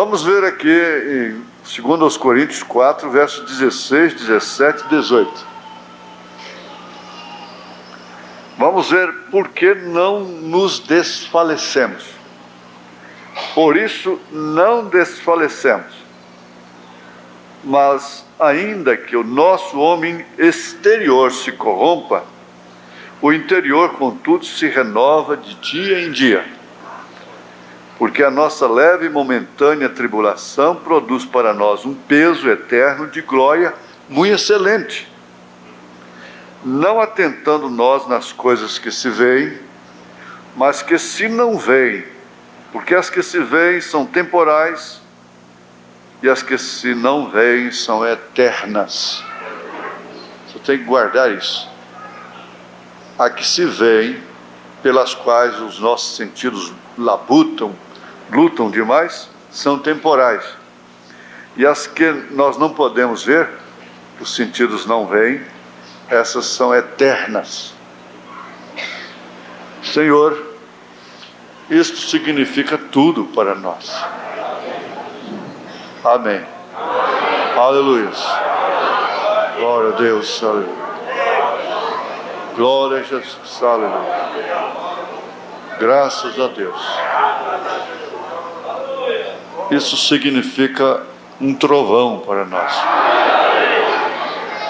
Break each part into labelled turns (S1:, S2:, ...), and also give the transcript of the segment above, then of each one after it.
S1: Vamos ver aqui em 2 Coríntios 4, versos 16, 17 e 18. Vamos ver por que não nos desfalecemos. Por isso não desfalecemos. Mas ainda que o nosso homem exterior se corrompa, o interior, contudo, se renova de dia em dia. Porque a nossa leve e momentânea tribulação produz para nós um peso eterno de glória muito excelente. Não atentando nós nas coisas que se veem, mas que se não veem, porque as que se veem são temporais e as que se não veem são eternas. Você tem que guardar isso. A que se veem, pelas quais os nossos sentidos lutam demais, são temporais. E as que nós não podemos ver, os sentidos não veem, essas são eternas. Senhor, isto significa tudo para nós. Amém. Aleluia. Glória a Deus. Aleluia. Glória a Jesus. Aleluia. Graças a Deus. Isso significa um trovão para nós.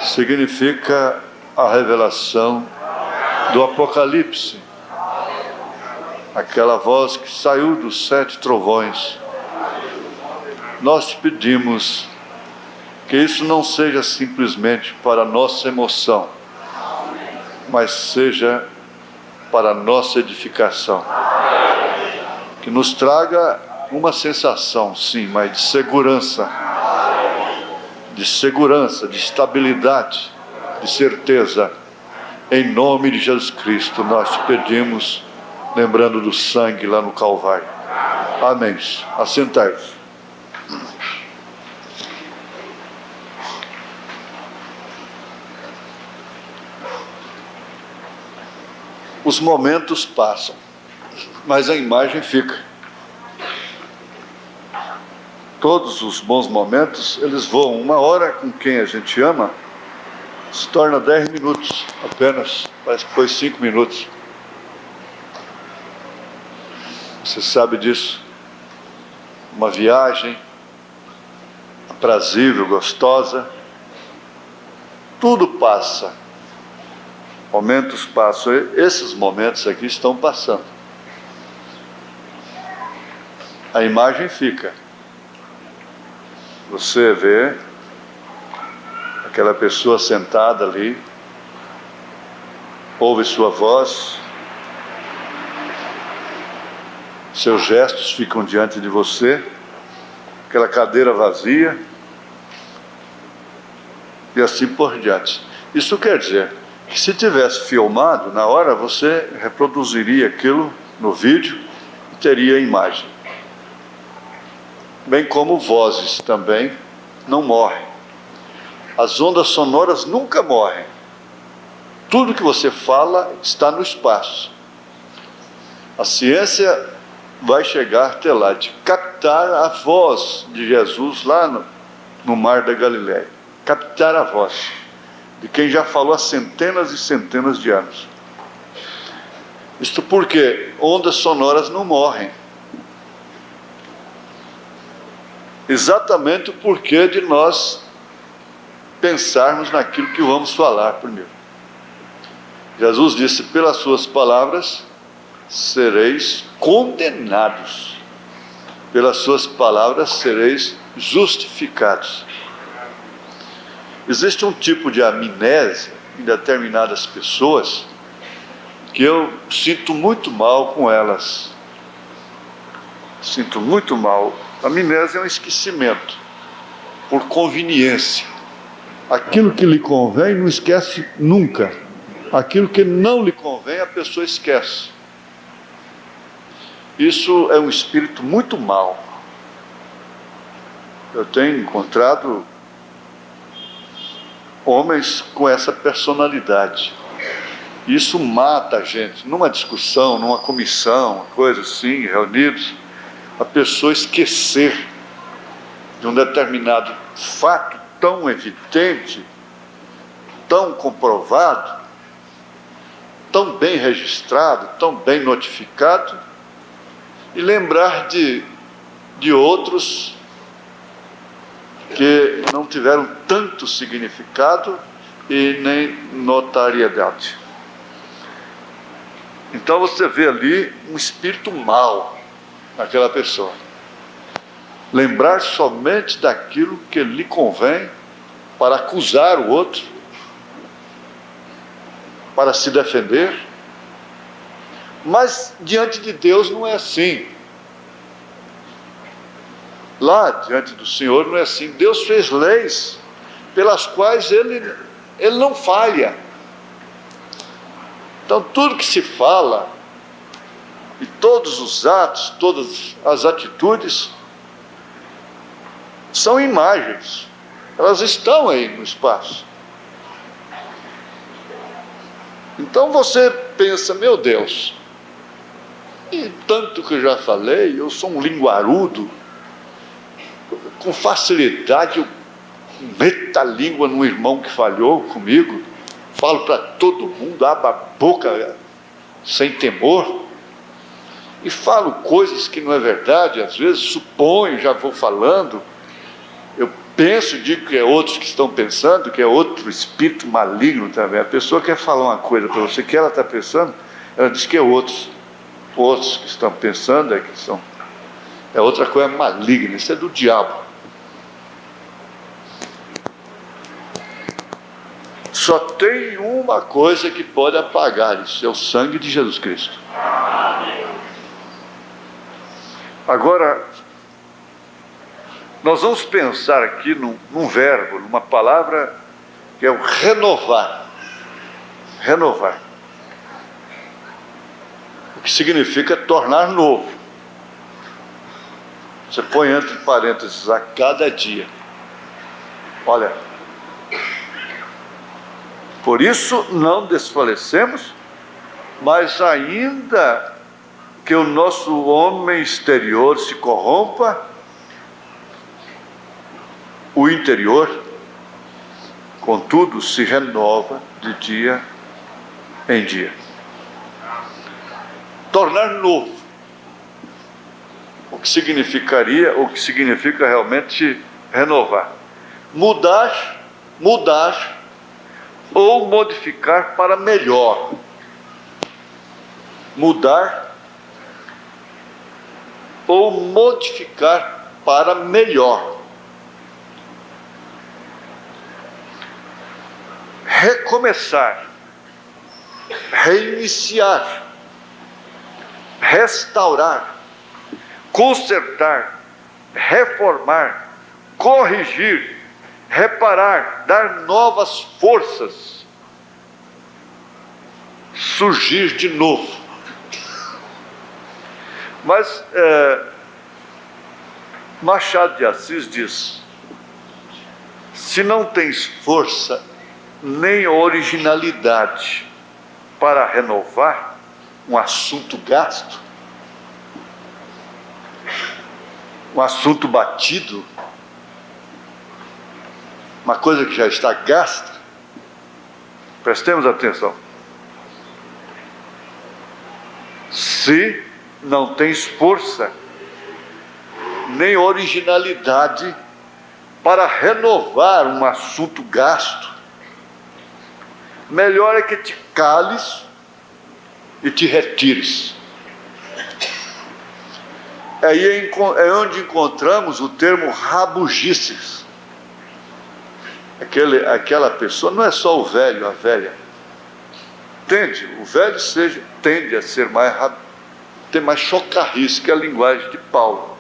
S1: Significa a revelação do Apocalipse. Aquela voz que saiu dos 7 trovões. Nós te pedimos que isso não seja simplesmente para a nossa emoção, mas seja para a nossa edificação. Que nos traga uma sensação, sim, mas de segurança, de estabilidade, de certeza. Em nome de Jesus Cristo, nós te pedimos, lembrando do sangue lá no Calvário. Amém. Assentai-vos. Os momentos passam, mas a imagem fica. Todos os bons momentos, eles voam. Uma hora com quem a gente ama, se torna 10 minutos apenas. Parece que foi 5 minutos. Você sabe disso. Uma viagem aprazível, gostosa. Tudo passa. Momentos passam. Esses momentos aqui estão passando. A imagem fica. Você vê aquela pessoa sentada ali, ouve sua voz, seus gestos ficam diante de você, aquela cadeira vazia, e assim por diante. Isso quer dizer que se tivesse filmado, na hora você reproduziria aquilo no vídeo e teria a imagem. Bem como vozes também não morrem. As ondas sonoras nunca morrem. Tudo que você fala está no espaço. A ciência vai chegar até lá, de captar a voz de Jesus lá no mar da Galileia. Captar a voz de quem já falou há centenas e centenas de anos. Isto porque ondas sonoras não morrem. Exatamente o porquê de nós pensarmos naquilo que vamos falar primeiro. Jesus disse: pelas suas palavras sereis condenados, pelas suas palavras sereis justificados. Existe um tipo de amnésia em determinadas pessoas que eu sinto muito mal com elas. Sinto muito mal. A amnésia é um esquecimento, por conveniência. Aquilo que lhe convém não esquece nunca. Aquilo que não lhe convém a pessoa esquece. Isso é um espírito muito mau. Eu tenho encontrado homens com essa personalidade. Isso mata a gente. Numa discussão, numa comissão, coisa assim, reunidos, a pessoa esquecer de um determinado fato tão evidente, tão comprovado, tão bem registrado, tão bem notificado, e lembrar de outros que não tiveram tanto significado e nem notariedade. Então você vê ali um espírito mau naquela pessoa. Lembrar somente daquilo que lhe convém para acusar o outro, para se defender. Mas diante de Deus não é assim. Lá diante do Senhor não é assim. Deus fez leis pelas quais Ele não falha. Então tudo que se fala, e todos os atos, todas as atitudes, são imagens. Elas estão aí no espaço. Então você pensa, meu Deus, e tanto que eu já falei, eu sou um linguarudo, com facilidade eu meto a língua no irmão que falhou comigo, falo para todo mundo, abro a boca sem temor, e falo coisas que não é verdade, às vezes suponho, já vou falando, eu penso, digo que é outros que estão pensando, que é outro espírito maligno também. A pessoa quer falar uma coisa para você que ela está pensando, ela diz que é outros que estão pensando, é outra coisa maligna, isso é do diabo. Só tem uma coisa que pode apagar isso, é o sangue de Jesus Cristo. Agora, nós vamos pensar aqui num verbo, numa palavra que é o renovar. Renovar. O que significa tornar novo. Você põe entre parênteses a cada dia. Olha, por isso não desfalecemos, mas ainda que o nosso homem exterior se corrompa, o interior, contudo, se renova de dia em dia. Tornar novo. O que significa realmente renovar. Mudar ou modificar para melhor. Mudar ou modificar para melhor. Recomeçar, reiniciar, restaurar, consertar, reformar, corrigir, reparar, dar novas forças, surgir de novo. Mas Machado de Assis diz: se não tens força nem originalidade para renovar um assunto gasto, um assunto batido, uma coisa que já está gasta, prestemos atenção. Se não tens força nem originalidade para renovar um assunto gasto, melhor é que te cales e te retires. Aí é onde encontramos o termo rabugices. Aquela pessoa, não é só o velho, a velha. Entende? O velho tende a ser ter mais chocarrice, que é a linguagem de Paulo.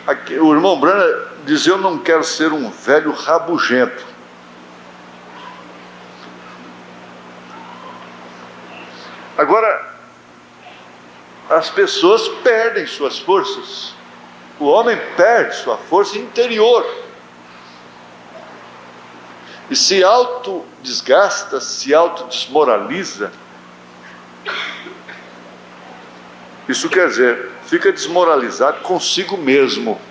S1: Aqui, o irmão Branham diz: eu não quero ser um velho rabugento. Agora, as pessoas perdem suas forças. O homem perde sua força interior. E se autodesgasta, se autodesmoraliza. Isso quer dizer, fica desmoralizado consigo mesmo.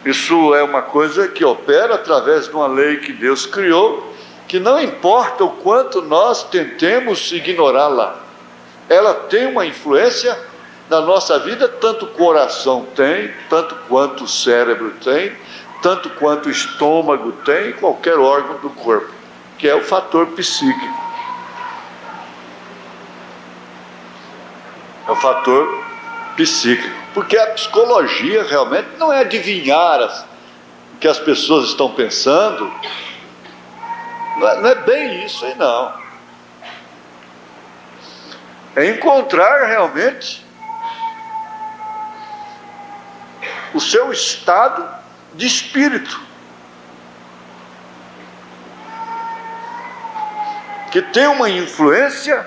S1: Isso é uma coisa que opera através de uma lei que Deus criou, que não importa o quanto nós tentemos ignorá-la, ela tem uma influência na nossa vida, tanto o coração tem, tanto quanto o cérebro tem, tanto quanto o estômago tem, qualquer órgão do corpo, que é o fator psíquico. É o fator psíquico. Porque a psicologia realmente não é adivinhar o que as pessoas estão pensando. Não é bem isso aí, não. É encontrar realmente o seu estado de espírito, que tem uma influência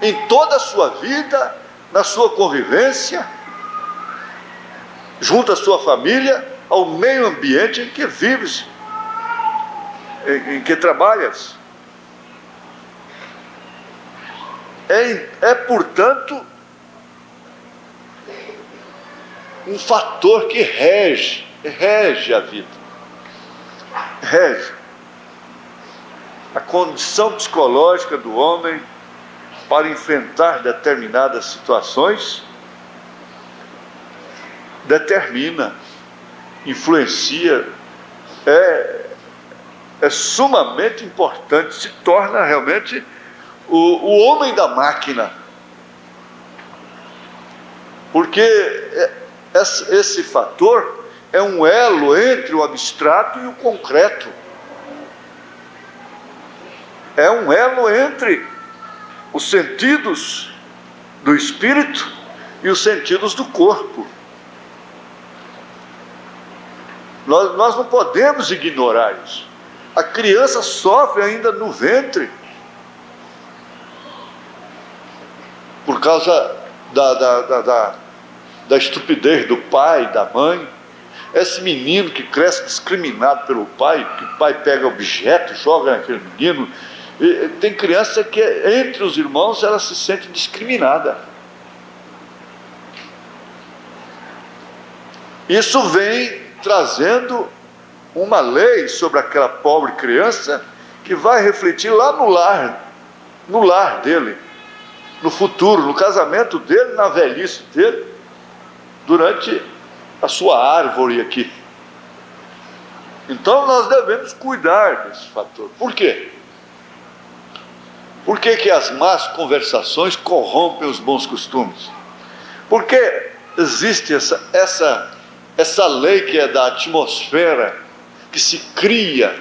S1: em toda a sua vida, na sua convivência, junto à sua família, ao meio ambiente em que vives, em que trabalhas. Portanto, um fator que rege a vida, rege a condição psicológica do homem para enfrentar determinadas situações, determina, influencia, é sumamente importante, se torna realmente o homem da máquina, porque esse fator é um elo entre o abstrato e o concreto, é um elo entre os sentidos do espírito e os sentidos do corpo. Nós não podemos ignorar isso. A criança sofre ainda no ventre por causa da estupidez do pai e da mãe. Esse menino que cresce discriminado pelo pai, que o pai pega objeto, joga naquele menino. E tem criança que entre os irmãos ela se sente discriminada. Isso vem trazendo uma lei sobre aquela pobre criança que vai refletir lá no lar dele, no futuro, no casamento dele, na velhice dele, durante a sua árvore aqui. Então nós devemos cuidar desse fator. Por quê? Por que as más conversações corrompem os bons costumes? Porque existe essa lei que é da atmosfera, que se cria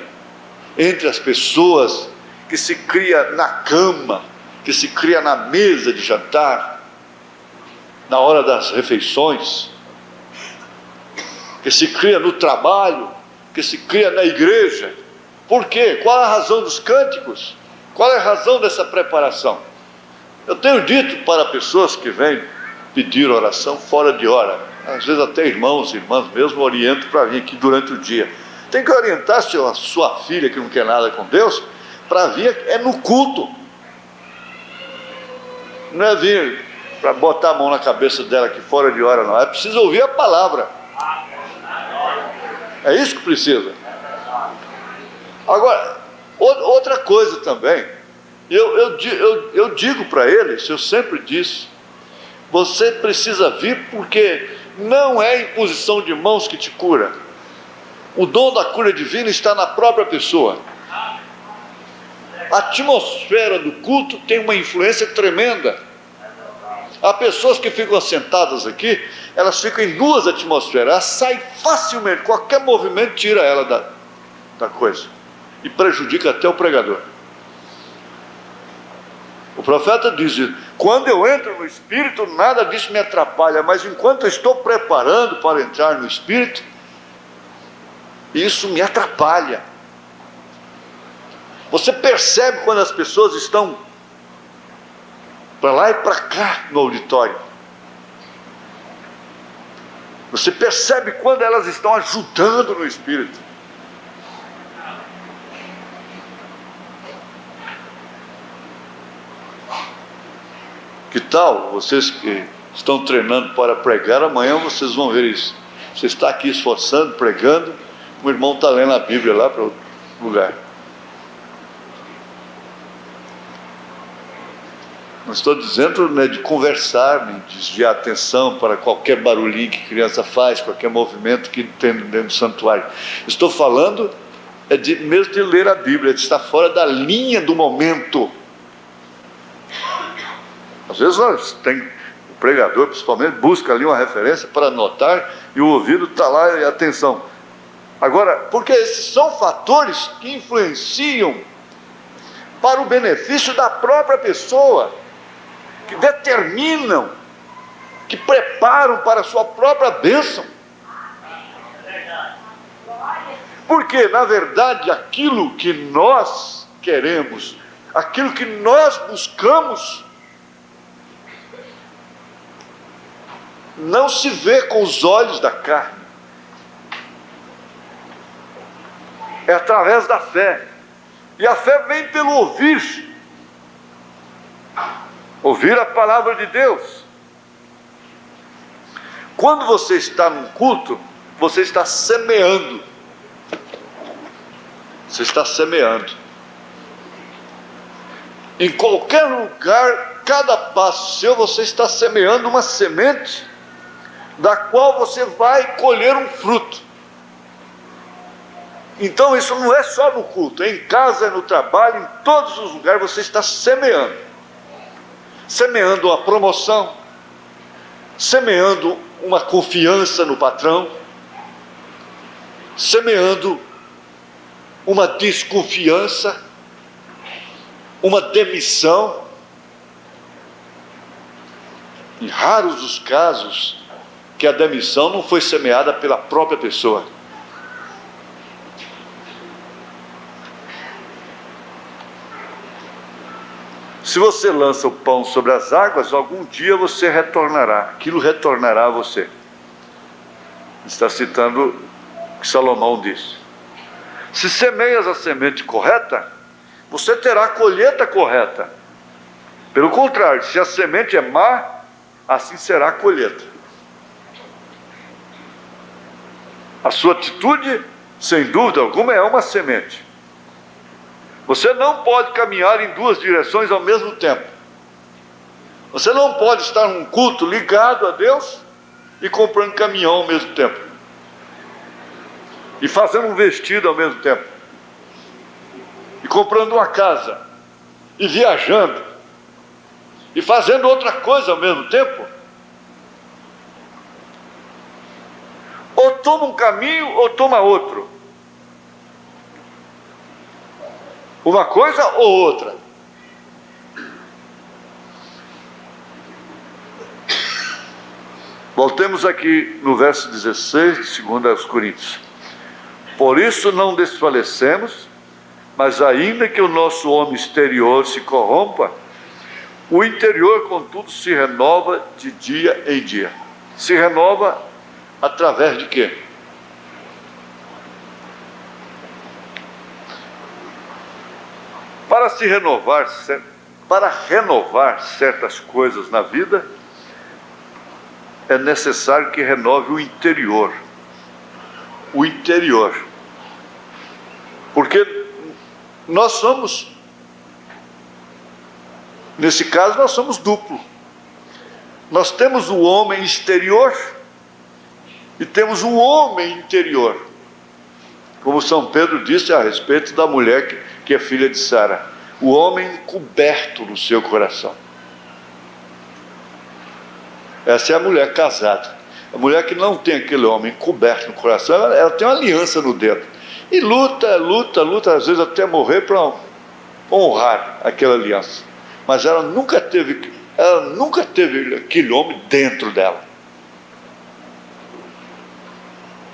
S1: entre as pessoas, que se cria na cama, que se cria na mesa de jantar, na hora das refeições, que se cria no trabalho, que se cria na igreja. Por quê? Qual a razão dos cânticos? Qual é a razão dessa preparação? Eu tenho dito para pessoas que vêm pedir oração fora de hora, às vezes até irmãos e irmãs mesmo orientam para vir aqui durante o dia. Tem que orientar a sua filha que não quer nada com Deus, para vir no culto. Não é vir para botar a mão na cabeça dela aqui fora de hora, não. É preciso ouvir a palavra. É isso que precisa. Agora, outra coisa também, eu digo para eles, eu sempre disse, você precisa vir porque não é imposição de mãos que te cura. O dom da cura divina está na própria pessoa. A atmosfera do culto tem uma influência tremenda. Há pessoas que ficam sentadas aqui, elas ficam em duas atmosferas, elas saem facilmente, qualquer movimento tira ela da coisa e prejudica até o pregador. O profeta diz: quando eu entro no Espírito, nada disso me atrapalha, mas enquanto eu estou preparando para entrar no Espírito, isso me atrapalha. Você percebe quando as pessoas estão para lá e para cá no auditório. Você percebe quando elas estão ajudando no Espírito. Que tal vocês que estão treinando para pregar, amanhã vocês vão ver isso. Você está aqui esforçando, pregando, o irmão está lendo a Bíblia lá para outro lugar. Não estou dizendo, né, de conversar, nem desviar a atenção para qualquer barulhinho que a criança faz, qualquer movimento que tem dentro do santuário. Estou falando mesmo de ler a Bíblia, de estar fora da linha do momento. Às vezes o pregador, principalmente, busca ali uma referência para anotar e o ouvido está lá e atenção. Agora, porque esses são fatores que influenciam para o benefício da própria pessoa, que determinam, que preparam para a sua própria bênção. Porque, na verdade, aquilo que nós queremos, aquilo que nós buscamos, não se vê com os olhos da carne. É através da fé. E a fé vem pelo ouvir. Ouvir a palavra de Deus. Quando você está num culto, você está semeando. Você está semeando. Em qualquer lugar, cada passo seu, você está semeando uma semente, da qual você vai colher um fruto. Então isso não é só no culto, é em casa, é no trabalho, em todos os lugares você está semeando. Semeando uma promoção, semeando uma confiança no patrão, semeando uma desconfiança, uma demissão. Em raros os casos que a demissão não foi semeada pela própria pessoa. Se você lança o pão sobre as águas, algum dia você retornará, aquilo retornará a você. Está citando o que Salomão disse. Se semeias a semente correta, você terá a colheita correta. Pelo contrário, se a semente é má, assim será a colheita. A sua atitude, sem dúvida alguma, é uma semente. Você não pode caminhar em duas direções ao mesmo tempo. Você não pode estar num culto ligado a Deus e comprando caminhão ao mesmo tempo. E fazendo um vestido ao mesmo tempo. E comprando uma casa. E viajando. E fazendo outra coisa ao mesmo tempo. Ou toma um caminho ou toma outro. Uma coisa ou outra. Voltemos aqui no verso 16 de 2 Coríntios. Por isso não desfalecemos, mas ainda que o nosso homem exterior se corrompa, o interior, contudo, se renova de dia em dia. Se renova através de quê? Para renovar certas coisas na vida, é necessário que renove o interior. O interior. Porque nós somos, nesse caso, nós somos duplo. Nós temos o homem exterior e temos o homem interior. Como São Pedro disse a respeito da mulher que é filha de Sara, o homem encoberto no seu coração. Essa é a mulher casada. A mulher que não tem aquele homem encoberto no coração, ela tem uma aliança no dedo. E luta, às vezes até morrer para honrar aquela aliança. Mas ela nunca teve aquele homem dentro dela.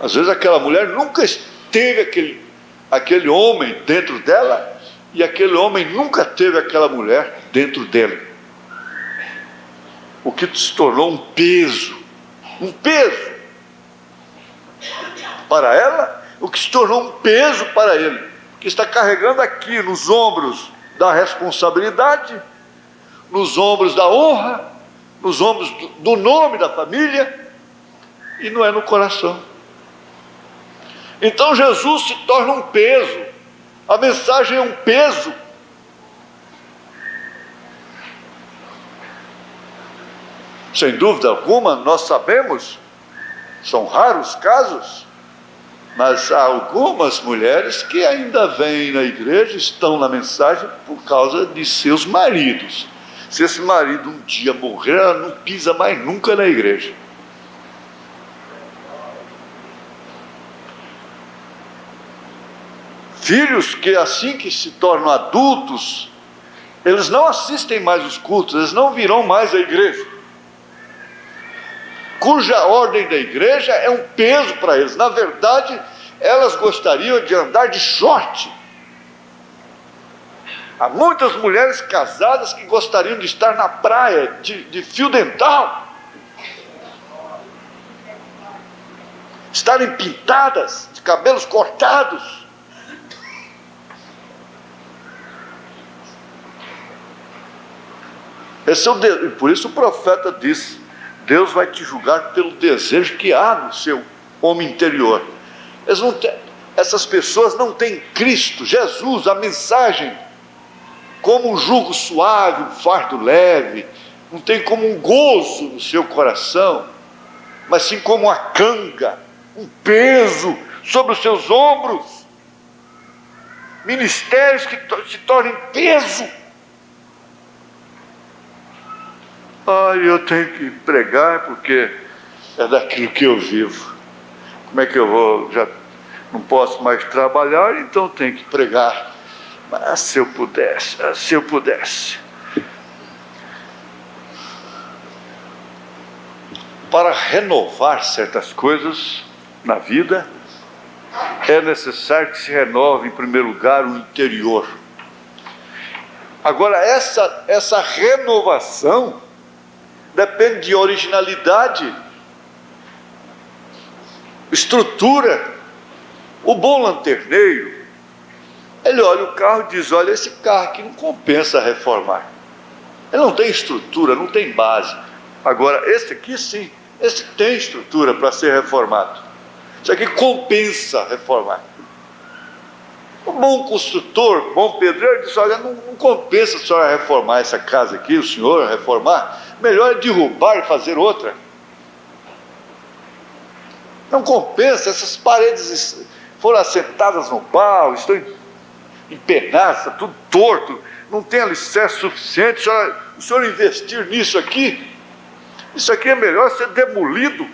S1: Às vezes aquela mulher nunca teve aquele homem dentro dela, e aquele homem nunca teve aquela mulher dentro dele. O que se tornou um peso para ela, o que se tornou um peso para ele, que está carregando aqui nos ombros da responsabilidade, nos ombros da honra, nos ombros do nome da família e não é no coração. Então Jesus se torna um peso, a mensagem é um peso. Sem dúvida alguma, nós sabemos, são raros casos, mas há algumas mulheres que ainda vêm na igreja, estão na mensagem por causa de seus maridos. Se esse marido um dia morrer, ela não pisa mais nunca na igreja. Filhos que assim que se tornam adultos, eles não assistem mais os cultos, eles não virão mais à igreja, cuja ordem da igreja é um peso para eles. Na verdade, elas gostariam de andar de short. Há muitas mulheres casadas que gostariam de estar na praia de fio dental, estarem pintadas, de cabelos cortados. Esse é o por isso o profeta diz: Deus vai te julgar pelo desejo que há no seu homem interior. Essas pessoas não têm Cristo, Jesus, a mensagem, como um jugo suave, um fardo leve, não tem como um gozo no seu coração, mas sim como uma canga, um peso sobre os seus ombros, ministérios que se tornem peso. Eu tenho que pregar porque é daquilo que eu vivo. Como é que eu vou? Já não posso mais trabalhar, então tenho que pregar. Mas se eu pudesse. Para renovar certas coisas na vida, é necessário que se renove, em primeiro lugar, o interior. Agora, essa renovação depende de originalidade, estrutura. O bom lanterneiro, ele olha o carro e diz: olha, esse carro aqui não compensa reformar. Ele não tem estrutura, não tem base. Agora, esse aqui sim, esse tem estrutura para ser reformado. Isso aqui compensa reformar. O bom construtor, bom pedreiro, diz: olha, não compensa a senhora reformar essa casa aqui, o senhor reformar. Melhor é derrubar e fazer outra. Não compensa, essas paredes foram assentadas no pau, estão empenadas, tudo torto, não tem alicerce suficiente. O senhor investir nisso aqui, isso aqui é melhor ser demolido,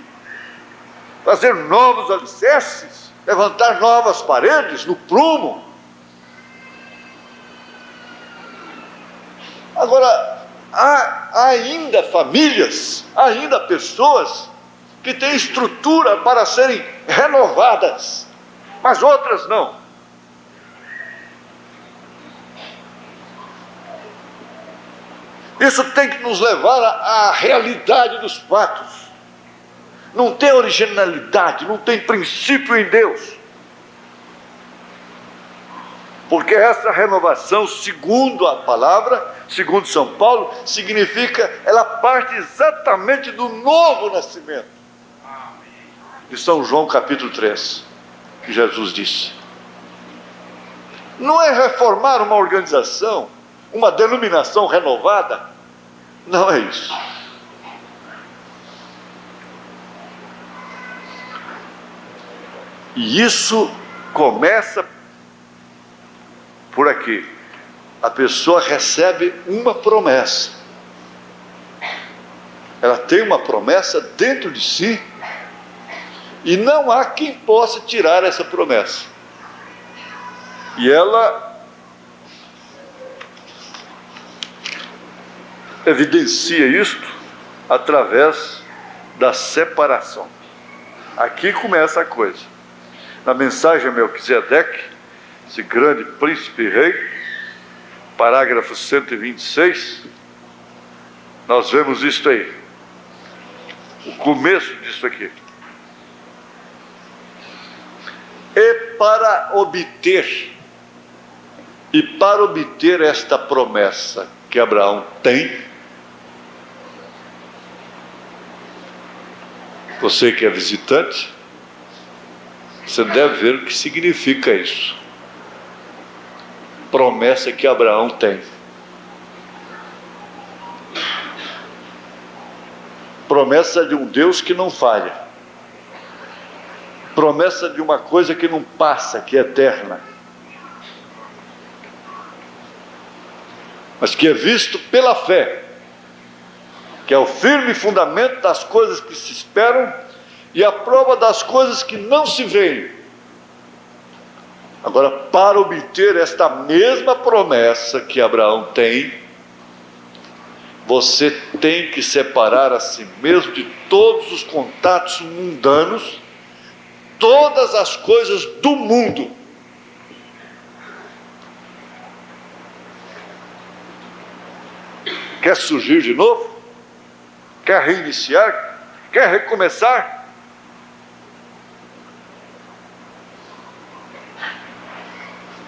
S1: fazer novos alicerces, levantar novas paredes no prumo. Agora, há ainda famílias, ainda pessoas que têm estrutura para serem renovadas, mas outras não. Isso tem que nos levar à realidade dos fatos. Não tem originalidade, não tem princípio em Deus. Porque essa renovação, segundo a palavra, segundo São Paulo, significa, ela parte exatamente do novo nascimento. De São João capítulo 3, que Jesus disse. Não é reformar uma organização, uma denominação renovada. Não é isso. E isso começa por aqui. A pessoa recebe uma promessa. Ela tem uma promessa dentro de si e não há quem possa tirar essa promessa. E ela evidencia isto através da separação. Aqui começa a coisa. Na mensagem a Melquisedeque, esse grande príncipe rei, parágrafo 126, nós vemos isto aí, o começo disso aqui. E para obter esta promessa que Abraão tem, Você que é visitante, você deve ver o que significa isso. Promessa que Abraão tem. Promessa de um Deus que não falha. Promessa de uma coisa que não passa, que é eterna. Mas que é visto pela fé, que é o firme fundamento das coisas que se esperam e a prova das coisas que não se veem. Agora, para obter esta mesma promessa que Abraão tem, você tem que separar a si mesmo de todos os contatos mundanos, todas as coisas do mundo. Quer surgir de novo? Quer reiniciar? Quer recomeçar?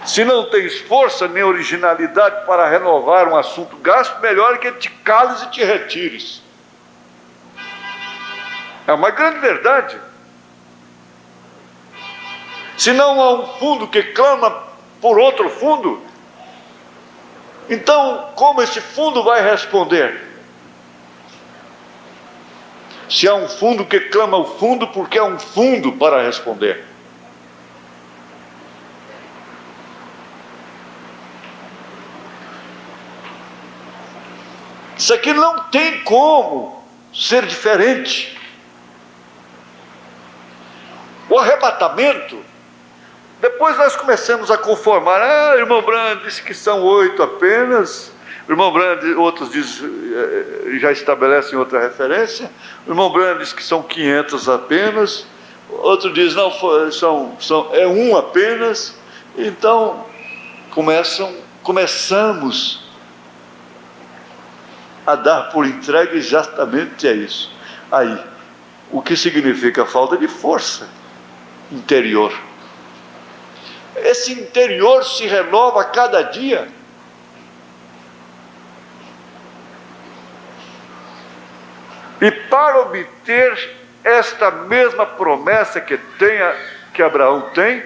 S1: Se não tens força nem originalidade para renovar um assunto gasto, melhor que te cales e te retires. É uma grande verdade. Se não há um fundo que clama por outro fundo, então como esse fundo vai responder? Se há um fundo que clama o fundo, porque há um fundo para responder. Isso aqui não tem como ser diferente. O arrebatamento, depois nós começamos a conformar. Irmão Brand disse que são 8 apenas. O irmão Brand, outros dizem, já estabelecem outra referência. O irmão Brand diz que são 500 apenas. Outro diz, não, é 1 apenas. Então, começamos a dar por entregue exatamente a isso. Aí, o que significa falta de força interior. Esse interior se renova a cada dia. E para obter esta mesma promessa que Abraão tem,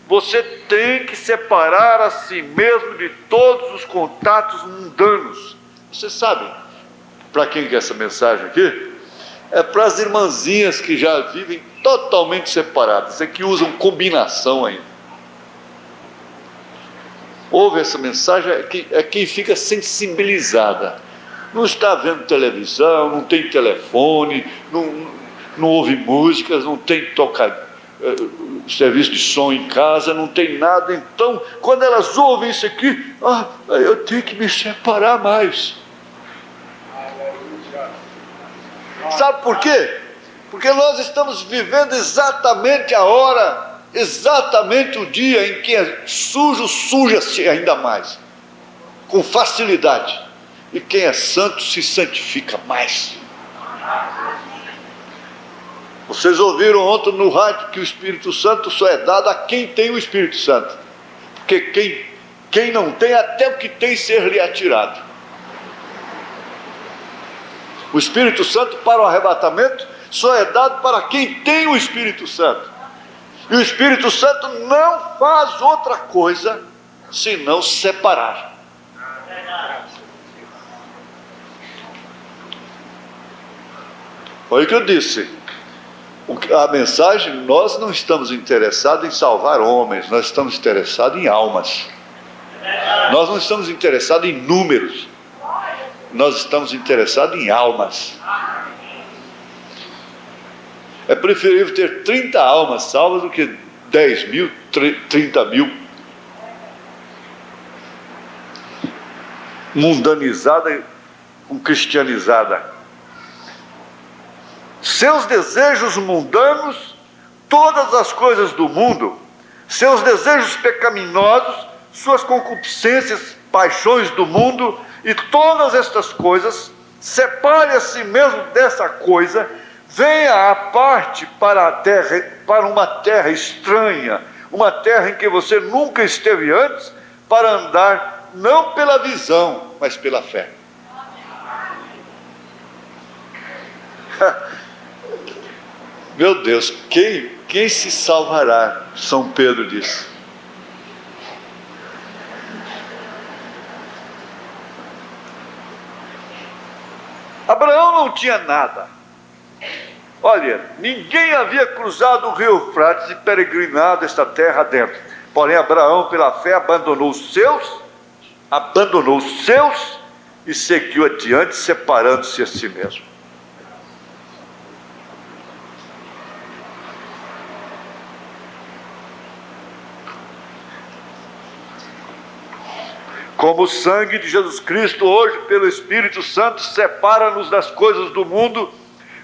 S1: você tem que separar a si mesmo de todos os contatos mundanos. Você sabe para quem que é essa mensagem aqui? É para as irmãzinhas que já vivem totalmente separadas, é que usam combinação ainda. Ouve essa mensagem, é quem fica sensibilizada. Não está vendo televisão, não tem telefone, não ouve músicas, não tem serviço de som em casa, não tem nada. Então, quando elas ouvem isso aqui, eu tenho que me separar mais. Sabe por quê? Porque nós estamos vivendo exatamente a hora, exatamente o dia em que é sujo, suja-se ainda mais, com facilidade. E quem é santo se santifica mais. Vocês ouviram ontem no rádio que o Espírito Santo só é dado a quem tem o Espírito Santo. Porque quem não tem, até o que tem ser-lhe atirado. O Espírito Santo para o arrebatamento só é dado para quem tem o Espírito Santo. E o Espírito Santo não faz outra coisa senão separar. Olha o que eu disse. A mensagem, nós não estamos interessados em salvar homens, nós estamos interessados em almas. Nós não estamos interessados em números, nós estamos interessados em almas. É preferível ter 30 almas salvas do que 10 mil, 30 mil mundanizada com cristianizada. Seus desejos mundanos, todas as coisas do mundo, seus desejos pecaminosos, suas concupiscências, paixões do mundo e todas estas coisas, separe a si mesmo dessa coisa, venha à parte para uma terra estranha, uma terra em que você nunca esteve antes, para andar não pela visão, mas pela fé. Meu Deus, quem se salvará? São Pedro disse. Abraão não tinha nada. Olha, ninguém havia cruzado o rio Eufrates e peregrinado esta terra dentro. Porém, Abraão, pela fé, abandonou os seus e seguiu adiante, separando-se a si mesmo. Como o sangue de Jesus Cristo, hoje, pelo Espírito Santo, separa-nos das coisas do mundo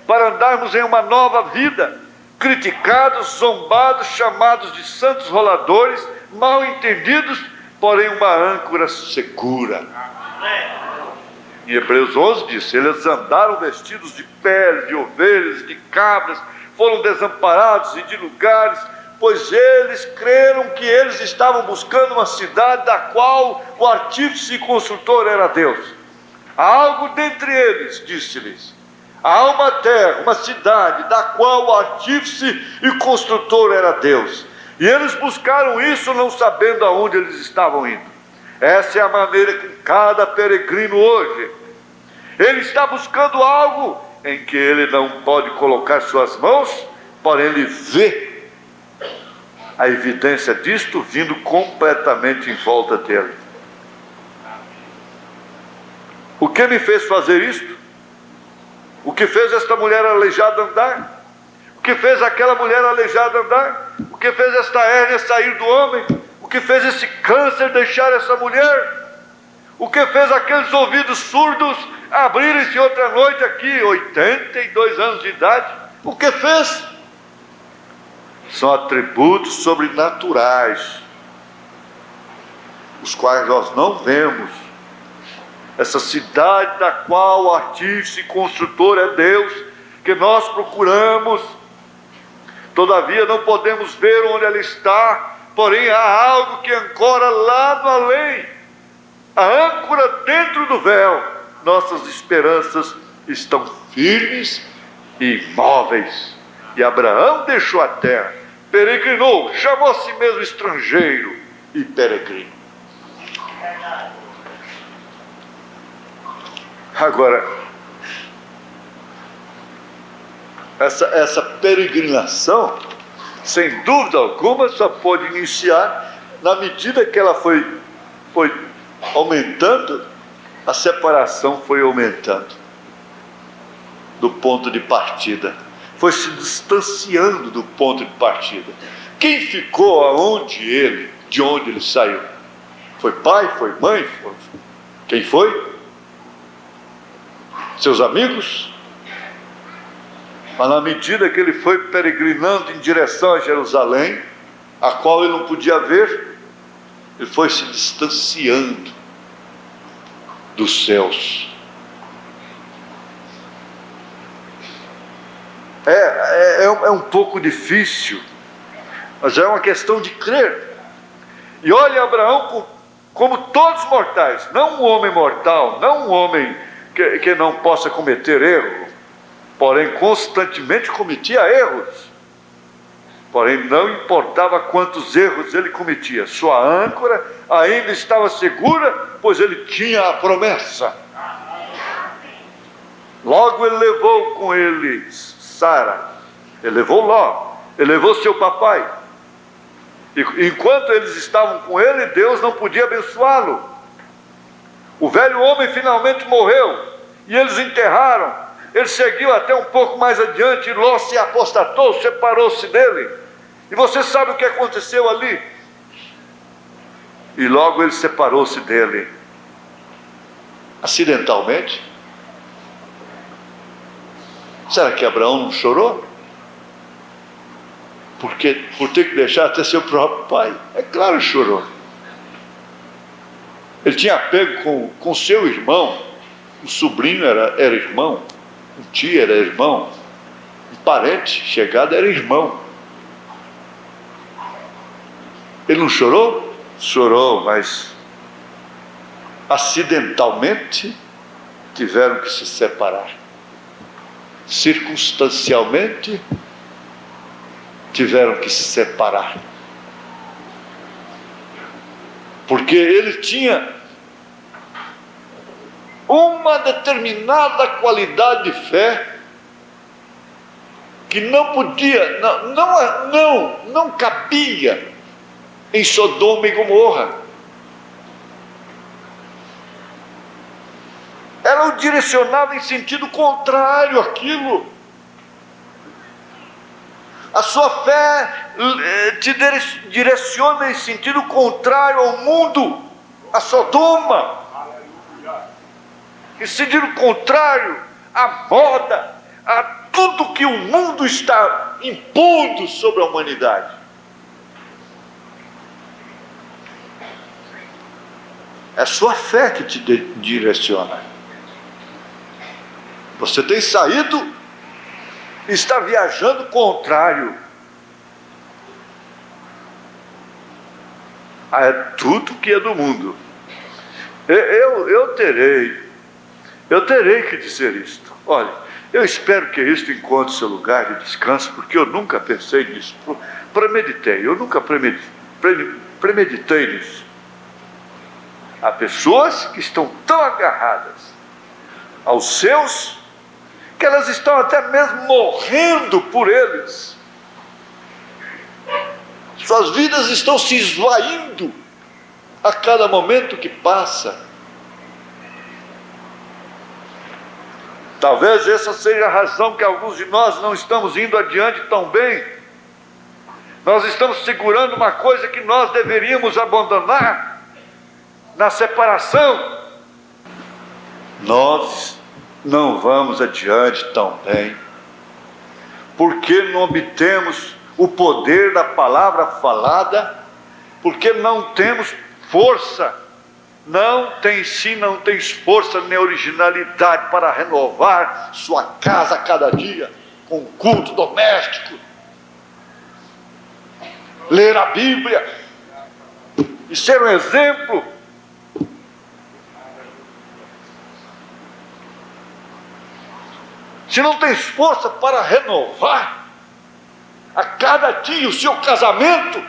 S1: para andarmos em uma nova vida, criticados, zombados, chamados de santos roladores, mal entendidos, porém uma âncora segura. Em Hebreus 11 diz: eles andaram vestidos de pele, de ovelhas, de cabras, foram desamparados e de lugares, pois eles creram que eles estavam buscando uma cidade da qual o artífice e construtor era Deus. Há algo dentre eles, disse-lhes, há uma terra, uma cidade, da qual o artífice e construtor era Deus. E eles buscaram isso, não sabendo aonde eles estavam indo. Essa é a maneira que cada peregrino hoje, ele está buscando algo em que ele não pode colocar suas mãos, porém ele vê a evidência disto vindo completamente em volta dele. O que me fez fazer isto? O que fez esta mulher aleijada andar? O que fez aquela mulher aleijada andar? O que fez esta hérnia sair do homem? O que fez esse câncer deixar essa mulher? O que fez aqueles ouvidos surdos abrirem-se outra noite aqui, 82 anos de idade? O que fez? São atributos sobrenaturais, os quais nós não vemos. Essa cidade da qual o artífice e construtor é Deus, que nós procuramos, todavia não podemos ver onde ela está, porém há algo que ancora lá no além, a âncora dentro do véu. Nossas esperanças estão firmes e imóveis. E Abraão deixou a terra, peregrinou, chamou a si mesmo estrangeiro e peregrino. Agora, essa peregrinação, sem dúvida alguma, só pode iniciar na medida que ela foi aumentando, a separação foi aumentando do ponto de partida, foi se distanciando do ponto de partida. Quem ficou de onde ele saiu? Foi pai, foi mãe? Quem foi? Seus amigos? Mas na medida que ele foi peregrinando em direção a Jerusalém, a qual ele não podia ver, ele foi se distanciando dos céus. É um pouco difícil, mas é uma questão de crer. E olha Abraão como todos mortais, não um homem mortal, não um homem que não possa cometer erro, porém constantemente cometia erros. Porém não importava quantos erros ele cometia, sua âncora ainda estava segura, pois ele tinha a promessa. Logo ele levou com ele Sara, ele levou Ló, ele levou seu papai. E enquanto eles estavam com ele, Deus não podia abençoá-lo. O velho homem finalmente morreu e eles enterraram. Ele seguiu até um pouco mais adiante e Ló se apostatou, separou-se dele. E você sabe o que aconteceu ali? E logo ele separou-se dele, acidentalmente. Será que Abraão não chorou? Por ter que deixar até seu próprio pai? É claro que chorou. Ele tinha apego com seu irmão. O sobrinho era irmão, o tio era irmão, o parente chegado era irmão. Ele não chorou? Chorou, mas acidentalmente tiveram que se separar. Circunstancialmente tiveram que se separar. Porque ele tinha uma determinada qualidade de fé que não podia, não cabia em Sodoma e Gomorra. Ela o direcionava em sentido contrário àquilo. A sua fé te direciona em sentido contrário ao mundo, a Sodoma. Em sentido contrário à moda, a tudo que o mundo está impondo sobre a humanidade. É a sua fé que te direciona. Você tem saído e está viajando contrário a tudo que é do mundo. Eu terei que dizer isto. Olha, eu espero que isto encontre seu lugar de descanso, porque eu nunca pensei nisso. Eu nunca premeditei nisso. Há pessoas que estão tão agarradas aos seus, que elas estão até mesmo morrendo por eles. Suas vidas estão se esvaindo a cada momento que passa. Talvez essa seja a razão que alguns de nós não estamos indo adiante tão bem. Nós estamos segurando uma coisa que nós deveríamos abandonar na separação. Nós não vamos adiante tão bem, porque não obtemos o poder da palavra falada, porque não temos força, não tens força nem originalidade para renovar sua casa a cada dia, com culto doméstico, ler a Bíblia, e ser um exemplo. Se não tens força para renovar a cada dia o seu casamento,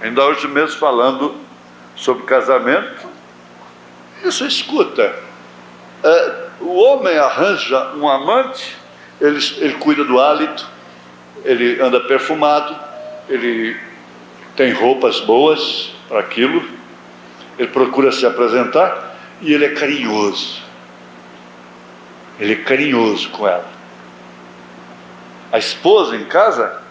S1: ainda hoje mesmo falando sobre casamento, isso escuta, o homem arranja um amante, ele cuida do hálito, ele anda perfumado, ele tem roupas boas para aquilo, ele procura se apresentar e ele é carinhoso. Ele é carinhoso com ela. A esposa em casa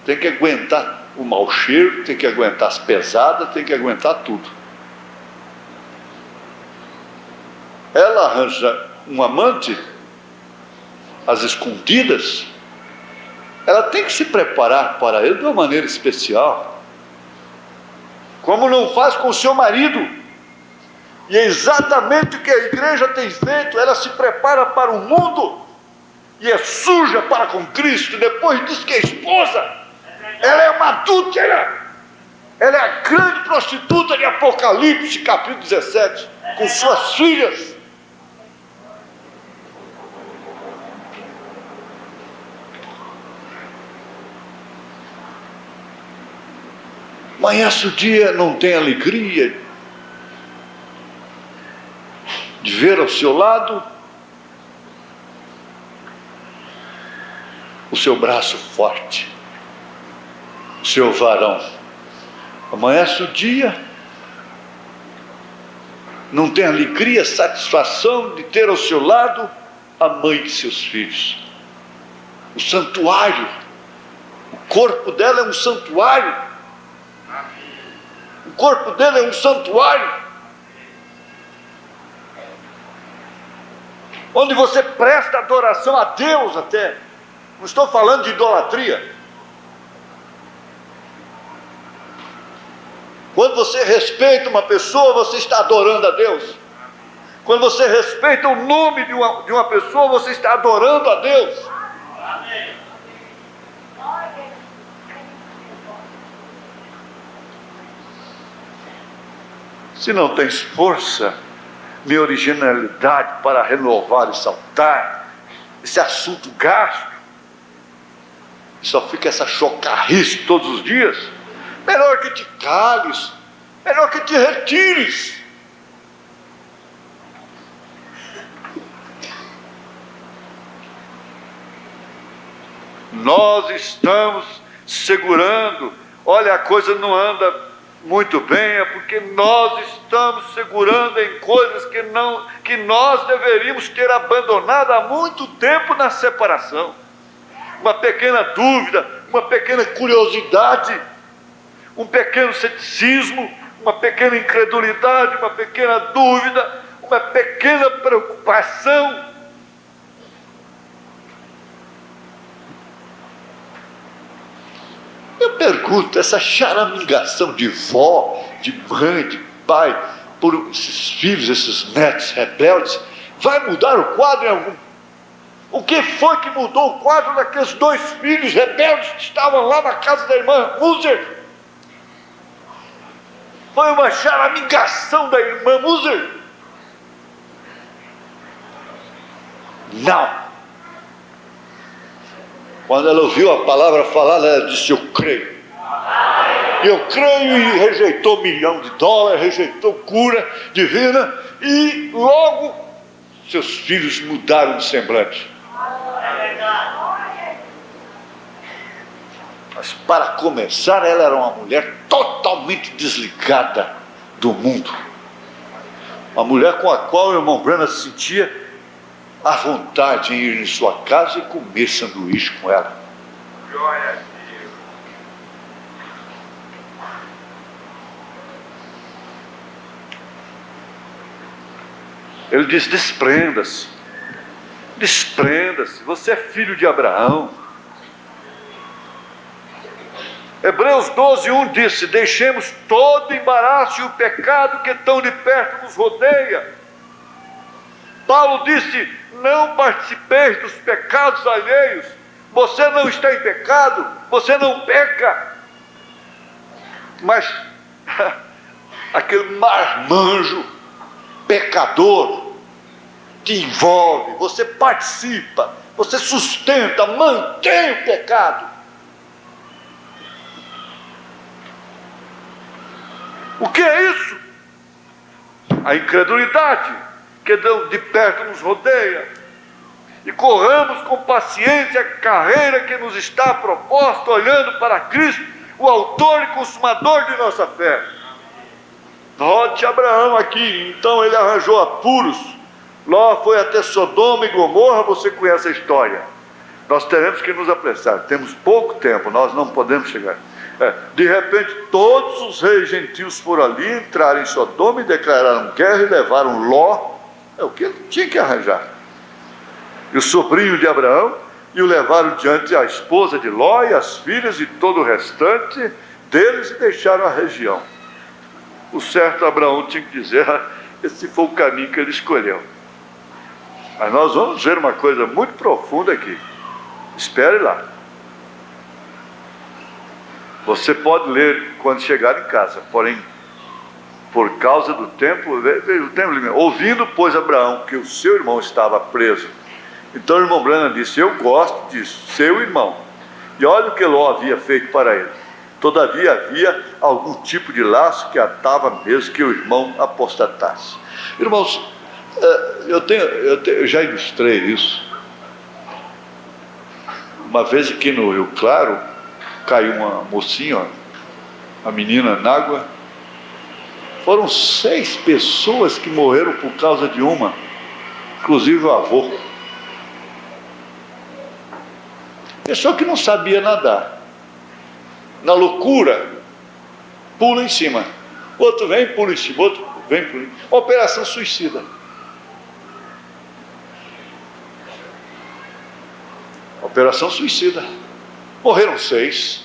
S1: tem que aguentar o mau cheiro, tem que aguentar as pesadas, tem que aguentar tudo. Ela arranja um amante às escondidas, ela tem que se preparar para ele de uma maneira especial, como não faz com o seu marido. E é exatamente o que a igreja tem feito. Ela se prepara para o mundo e é suja para com Cristo. Depois diz que a esposa, ela é uma adúltera, ela é a grande prostituta de Apocalipse capítulo 17, com suas filhas. Amanhece o dia, não tem alegria de ver ao seu lado o seu braço forte, o seu varão. Amanhece o dia, não tem alegria, satisfação de ter ao seu lado a mãe de seus filhos, o santuário. O corpo dela é um santuário. O corpo dele é um santuário, onde você presta adoração a Deus até. Não estou falando de idolatria. Quando você respeita uma pessoa, você está adorando a Deus. Quando você respeita o nome de uma pessoa, você está adorando a Deus. Amém. Se não tens força nem originalidade para renovar esse altar, esse assunto gasto, só fica essa chocarrice todos os dias, melhor que te cales, melhor que te retires. Nós estamos segurando, olha, a coisa não anda muito bem, é porque nós estamos segurando em coisas que nós deveríamos ter abandonado há muito tempo na separação. Uma pequena dúvida, uma pequena curiosidade, um pequeno ceticismo, uma pequena incredulidade, uma pequena dúvida, uma pequena preocupação. Eu pergunto, essa charamingação de vó, de mãe, de pai, por esses filhos, esses netos rebeldes, vai mudar o quadro em algum? O que foi que mudou o quadro daqueles 2 filhos rebeldes que estavam lá na casa da irmã Muser? Foi uma charamingação da irmã Muser? Não. Quando ela ouviu a palavra falada, ela disse: eu creio. Eu creio, e rejeitou $1 milhão, rejeitou cura divina, e logo seus filhos mudaram de semblante. Mas para começar, ela era uma mulher totalmente desligada do mundo. Uma mulher com a qual o irmão Branham se sentia à vontade em ir em sua casa e comer sanduíche com ela. Glória a Deus. Ele diz: desprenda-se, desprenda-se, você é filho de Abraão. Hebreus 12:1 disse: deixemos todo embaraço e o pecado que tão de perto nos rodeia. Paulo disse: não participeis dos pecados alheios. Você não está em pecado, você não peca. Mas aquele marmanjo pecador te envolve, você participa, você sustenta, mantém o pecado. O que é isso? A incredulidade que de perto nos rodeia. E corramos com paciência a carreira que nos está proposta, olhando para Cristo, o autor e consumador de nossa fé. Note Abraão aqui, então ele arranjou apuros. Ló foi até Sodoma e Gomorra, você conhece a história. Nós teremos que nos apressar, temos pouco tempo, nós não podemos chegar. De repente todos os reis gentios foram ali, entraram em Sodoma e declararam guerra e levaram Ló. É o que ele tinha que arranjar. E o sobrinho de Abraão, e o levaram diante a esposa de Ló e as filhas e todo o restante deles, e deixaram a região. O certo Abraão tinha que dizer: esse foi o caminho que ele escolheu. Mas nós vamos ver uma coisa muito profunda aqui. Espere lá. Você pode ler quando chegar em casa, porém, por causa do tempo, ouvindo, pois, Abraão que o seu irmão estava preso. Então o irmão Branham disse: eu gosto disso, seu irmão. E olha o que Ló havia feito para ele. Todavia havia algum tipo de laço que atava mesmo que o irmão apostatasse. Irmãos, eu já ilustrei isso. Uma vez aqui no Rio Claro, caiu uma mocinha, uma menina na água. Foram 6 pessoas que morreram por causa de uma, inclusive o avô. Pessoa que não sabia nadar. Na loucura, pula em cima. Outro vem, pula em cima. Outro vem, pula em cima. Operação suicida. Operação suicida. Morreram 6.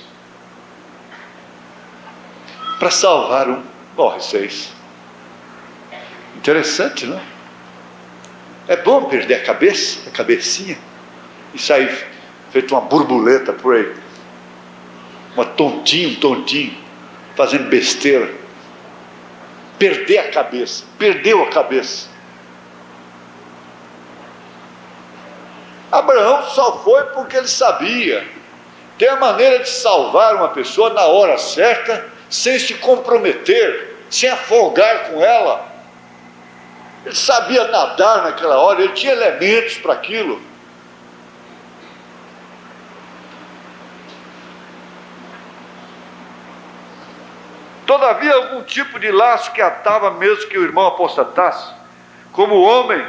S1: Para salvar um, morre 6. Interessante, não? É bom perder a cabeça, a cabecinha, e sair feito uma borboleta por aí. Um tontinho, fazendo besteira. Perder a cabeça, perdeu a cabeça. Abraão só foi porque ele sabia. Tem a maneira de salvar uma pessoa na hora certa, sem se comprometer, sem afogar com ela. Ele sabia nadar naquela hora, ele tinha elementos para aquilo. Todavia, algum tipo de laço que atava mesmo que o irmão apostatasse. Como homem,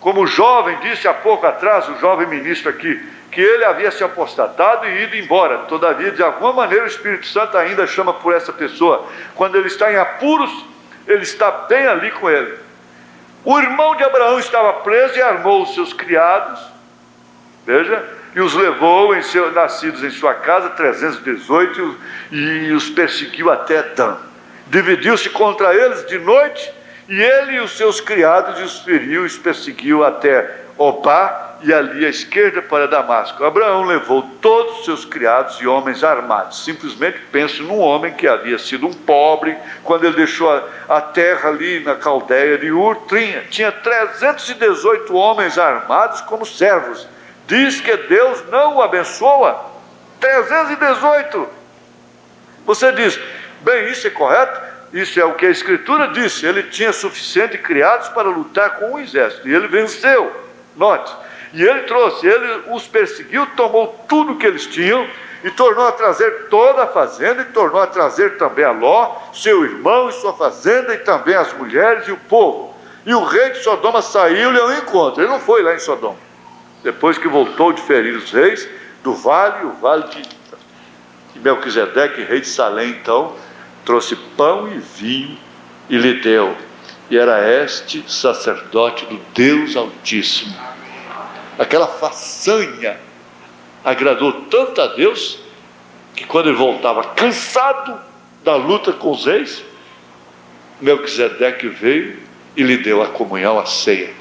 S1: como jovem, disse há pouco atrás, o jovem ministro aqui, que ele havia se apostatado e ido embora. Todavia, de alguma maneira, o Espírito Santo ainda chama por essa pessoa. Quando ele está em apuros, ele está bem ali com ele. O irmão de Abraão estava preso e armou os seus criados, veja, e os levou, nascidos em sua casa, 318, e os perseguiu até Dan. Dividiu-se contra eles de noite, e ele e os seus criados os feriu e os perseguiu até Opá, e ali à esquerda para Damasco. Abraão levou todos os seus criados e homens armados. Simplesmente pense num homem que havia sido um pobre, quando ele deixou a terra ali na Caldeia de Ur, tinha 318 homens armados como servos. Diz que Deus não o abençoa. 318. Você diz, bem, isso é correto? Isso é o que a Escritura disse. Ele tinha suficiente criados para lutar com o exército, e ele venceu. Note, e ele os perseguiu, tomou tudo que eles tinham, e tornou a trazer toda a fazenda, e tornou a trazer também a Ló, seu irmão e sua fazenda, e também as mulheres e o povo. E o rei de Sodoma saiu-lhe ao encontro. Ele não foi lá em Sodoma. Depois que voltou de ferir os reis do vale, o vale de Melquisedeque, rei de Salém, então, trouxe pão e vinho e lhe deu. E era este sacerdote do Deus Altíssimo. Aquela façanha agradou tanto a Deus, que quando ele voltava cansado da luta com os reis, Melquisedeque veio e lhe deu a comunhão, a ceia.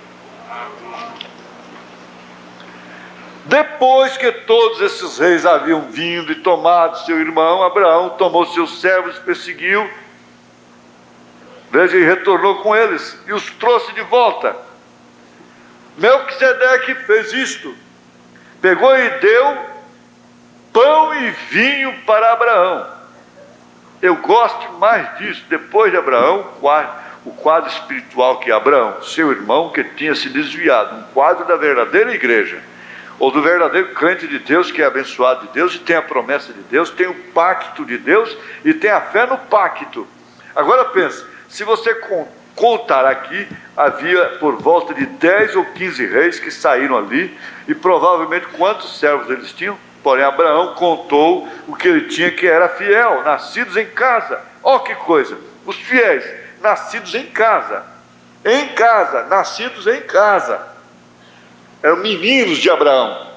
S1: Depois que todos esses reis haviam vindo e tomado seu irmão, Abraão tomou seus servos, perseguiu, veja, e retornou com eles, e os trouxe de volta. Melquisedeque fez isto, pegou e deu pão e vinho para Abraão. Eu gosto mais disso, depois de Abraão, o quadro espiritual que Abraão, seu irmão, que tinha se desviado, um quadro da verdadeira igreja, ou do verdadeiro crente de Deus, que é abençoado de Deus, e tem a promessa de Deus, tem o pacto de Deus, e tem a fé no pacto. Agora pense, se você contar aqui, havia por volta de 10 ou 15 reis que saíram ali, e provavelmente quantos servos eles tinham? Porém Abraão contou o que ele tinha, que era fiel, nascidos em casa. Ó que coisa, os fiéis, nascidos em casa, nascidos em casa. Eram meninos de Abraão,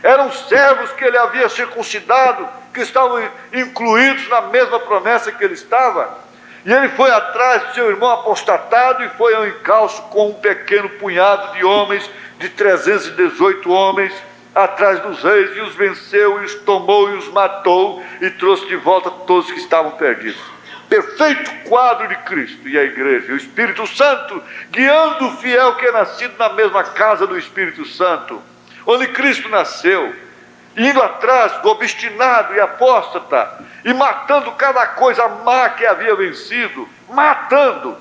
S1: eram servos que ele havia circuncidado, que estavam incluídos na mesma promessa que ele estava. E ele foi atrás do seu irmão apostatado e foi ao encalço com um pequeno punhado de homens, de 318 homens, atrás dos reis, e os venceu, e os tomou, e os matou, e trouxe de volta todos que estavam perdidos. Perfeito quadro de Cristo e a igreja, o Espírito Santo, guiando o fiel que é nascido na mesma casa do Espírito Santo, onde Cristo nasceu, indo atrás do obstinado e apóstata, e matando cada coisa má que havia vencido, matando,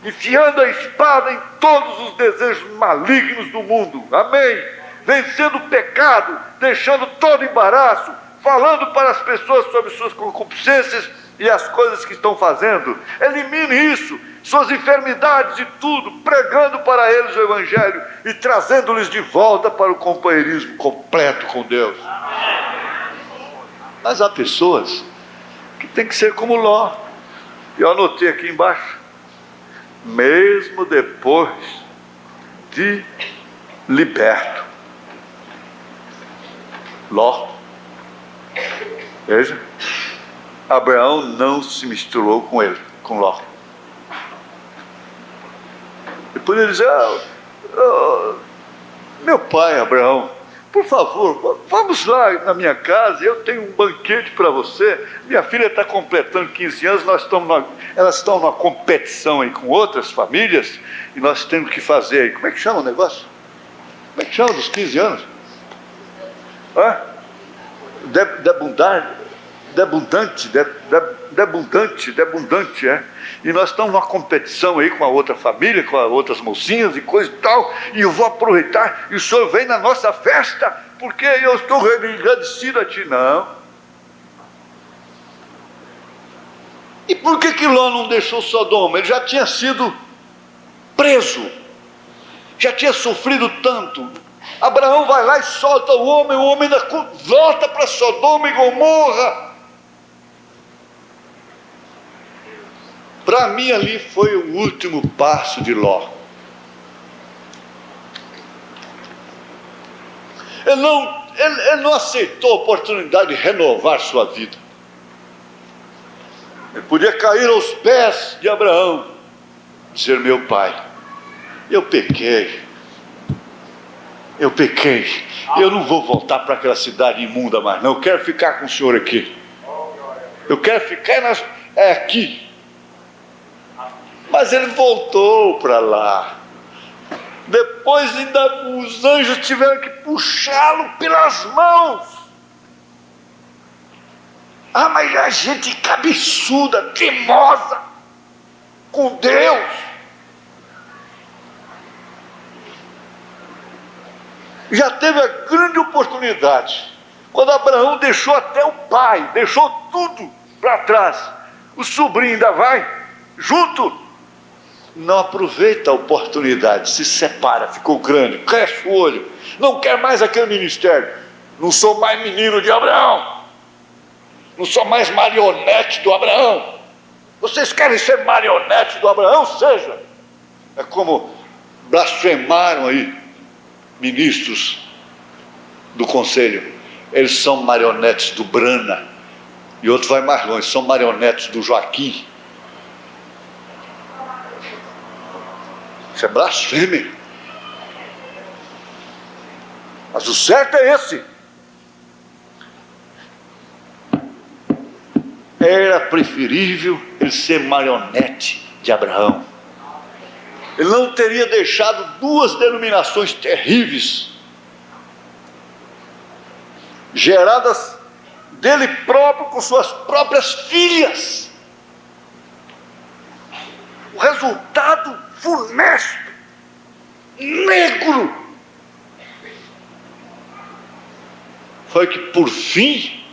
S1: enfiando a espada em todos os desejos malignos do mundo, amém, vencendo o pecado, deixando todo embaraço, falando para as pessoas sobre suas concupiscências e as coisas que estão fazendo. Elimine isso, suas enfermidades e tudo, pregando para eles o Evangelho e trazendo-lhes de volta para o companheirismo completo com Deus. Mas há pessoas que tem que ser como Ló. Eu anotei aqui embaixo, mesmo depois de liberto, Ló, veja, Abraão não se misturou com ele, com Ló. E poderia dizer, meu pai Abraão, por favor, vamos lá na minha casa, eu tenho um banquete para você, minha filha está completando 15 anos, elas estão numa competição aí com outras famílias, e nós temos que fazer aí, como é que chama o negócio? Como é que chama dos 15 anos? Debundante, é. E nós estamos numa competição aí com a outra família, com as outras mocinhas e coisa e tal, e eu vou aproveitar, e o senhor vem na nossa festa, porque eu estou agradecido a ti. Não. E por que Ló não deixou Sodoma? Ele já tinha sido preso, já tinha sofrido tanto. Abraão vai lá e solta o homem ainda volta para Sodoma e Gomorra. Para mim ali foi o último passo de Ló. Ele não aceitou a oportunidade de renovar sua vida. Ele podia cair aos pés de Abraão, dizer: meu pai, eu pequei, eu não vou voltar para aquela cidade imunda mais não, eu quero ficar com o senhor aqui, eu quero ficar aqui. Mas ele voltou para lá. Depois ainda os anjos tiveram que puxá-lo pelas mãos. Mas a gente cabeçuda, teimosa com Deus. Já teve a grande oportunidade, quando Abraão deixou até o pai, deixou tudo para trás. O sobrinho ainda vai junto. Não aproveita a oportunidade, se separa, ficou grande, cresce o olho, não quer mais aquele ministério. Não sou mais menino de Abraão, não sou mais marionete do Abraão. Vocês querem ser marionete do Abraão? Seja. É como blasfemaram aí ministros do conselho, eles são marionetes do Brana, e outro vai mais longe, são marionetes do Joaquim. Isso é blasfêmia. Mas o certo é esse. Era preferível ele ser marionete de Abraão. Ele não teria deixado duas denominações terríveis, geradas dele próprio com suas próprias filhas. O resultado funesto, negro, foi que por fim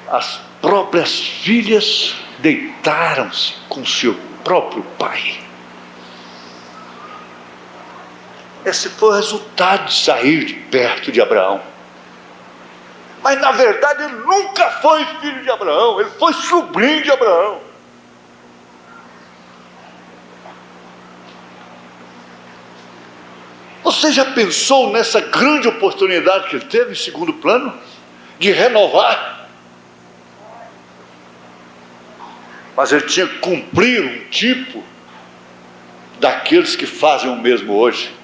S1: as próprias filhas deitaram-se com seu próprio pai. Esse foi o resultado de sair de perto de Abraão. Mas na verdade ele nunca foi filho de Abraão, ele foi sobrinho de Abraão. Você já pensou nessa grande oportunidade que ele teve em segundo plano? De renovar? Mas ele tinha que cumprir um tipo daqueles que fazem o mesmo hoje.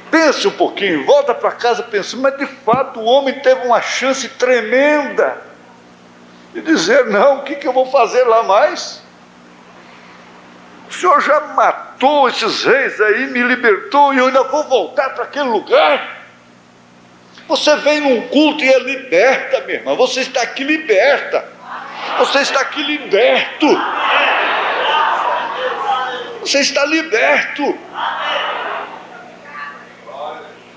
S1: Pense um pouquinho, volta para casa pensando, mas de fato o homem teve uma chance tremenda de dizer: não, o que eu vou fazer lá mais? O senhor já matou esses reis aí, me libertou, e eu ainda vou voltar para aquele lugar? Você vem num culto e é liberta, minha irmã. Você está aqui liberta. Você está aqui liberto. Você está liberto.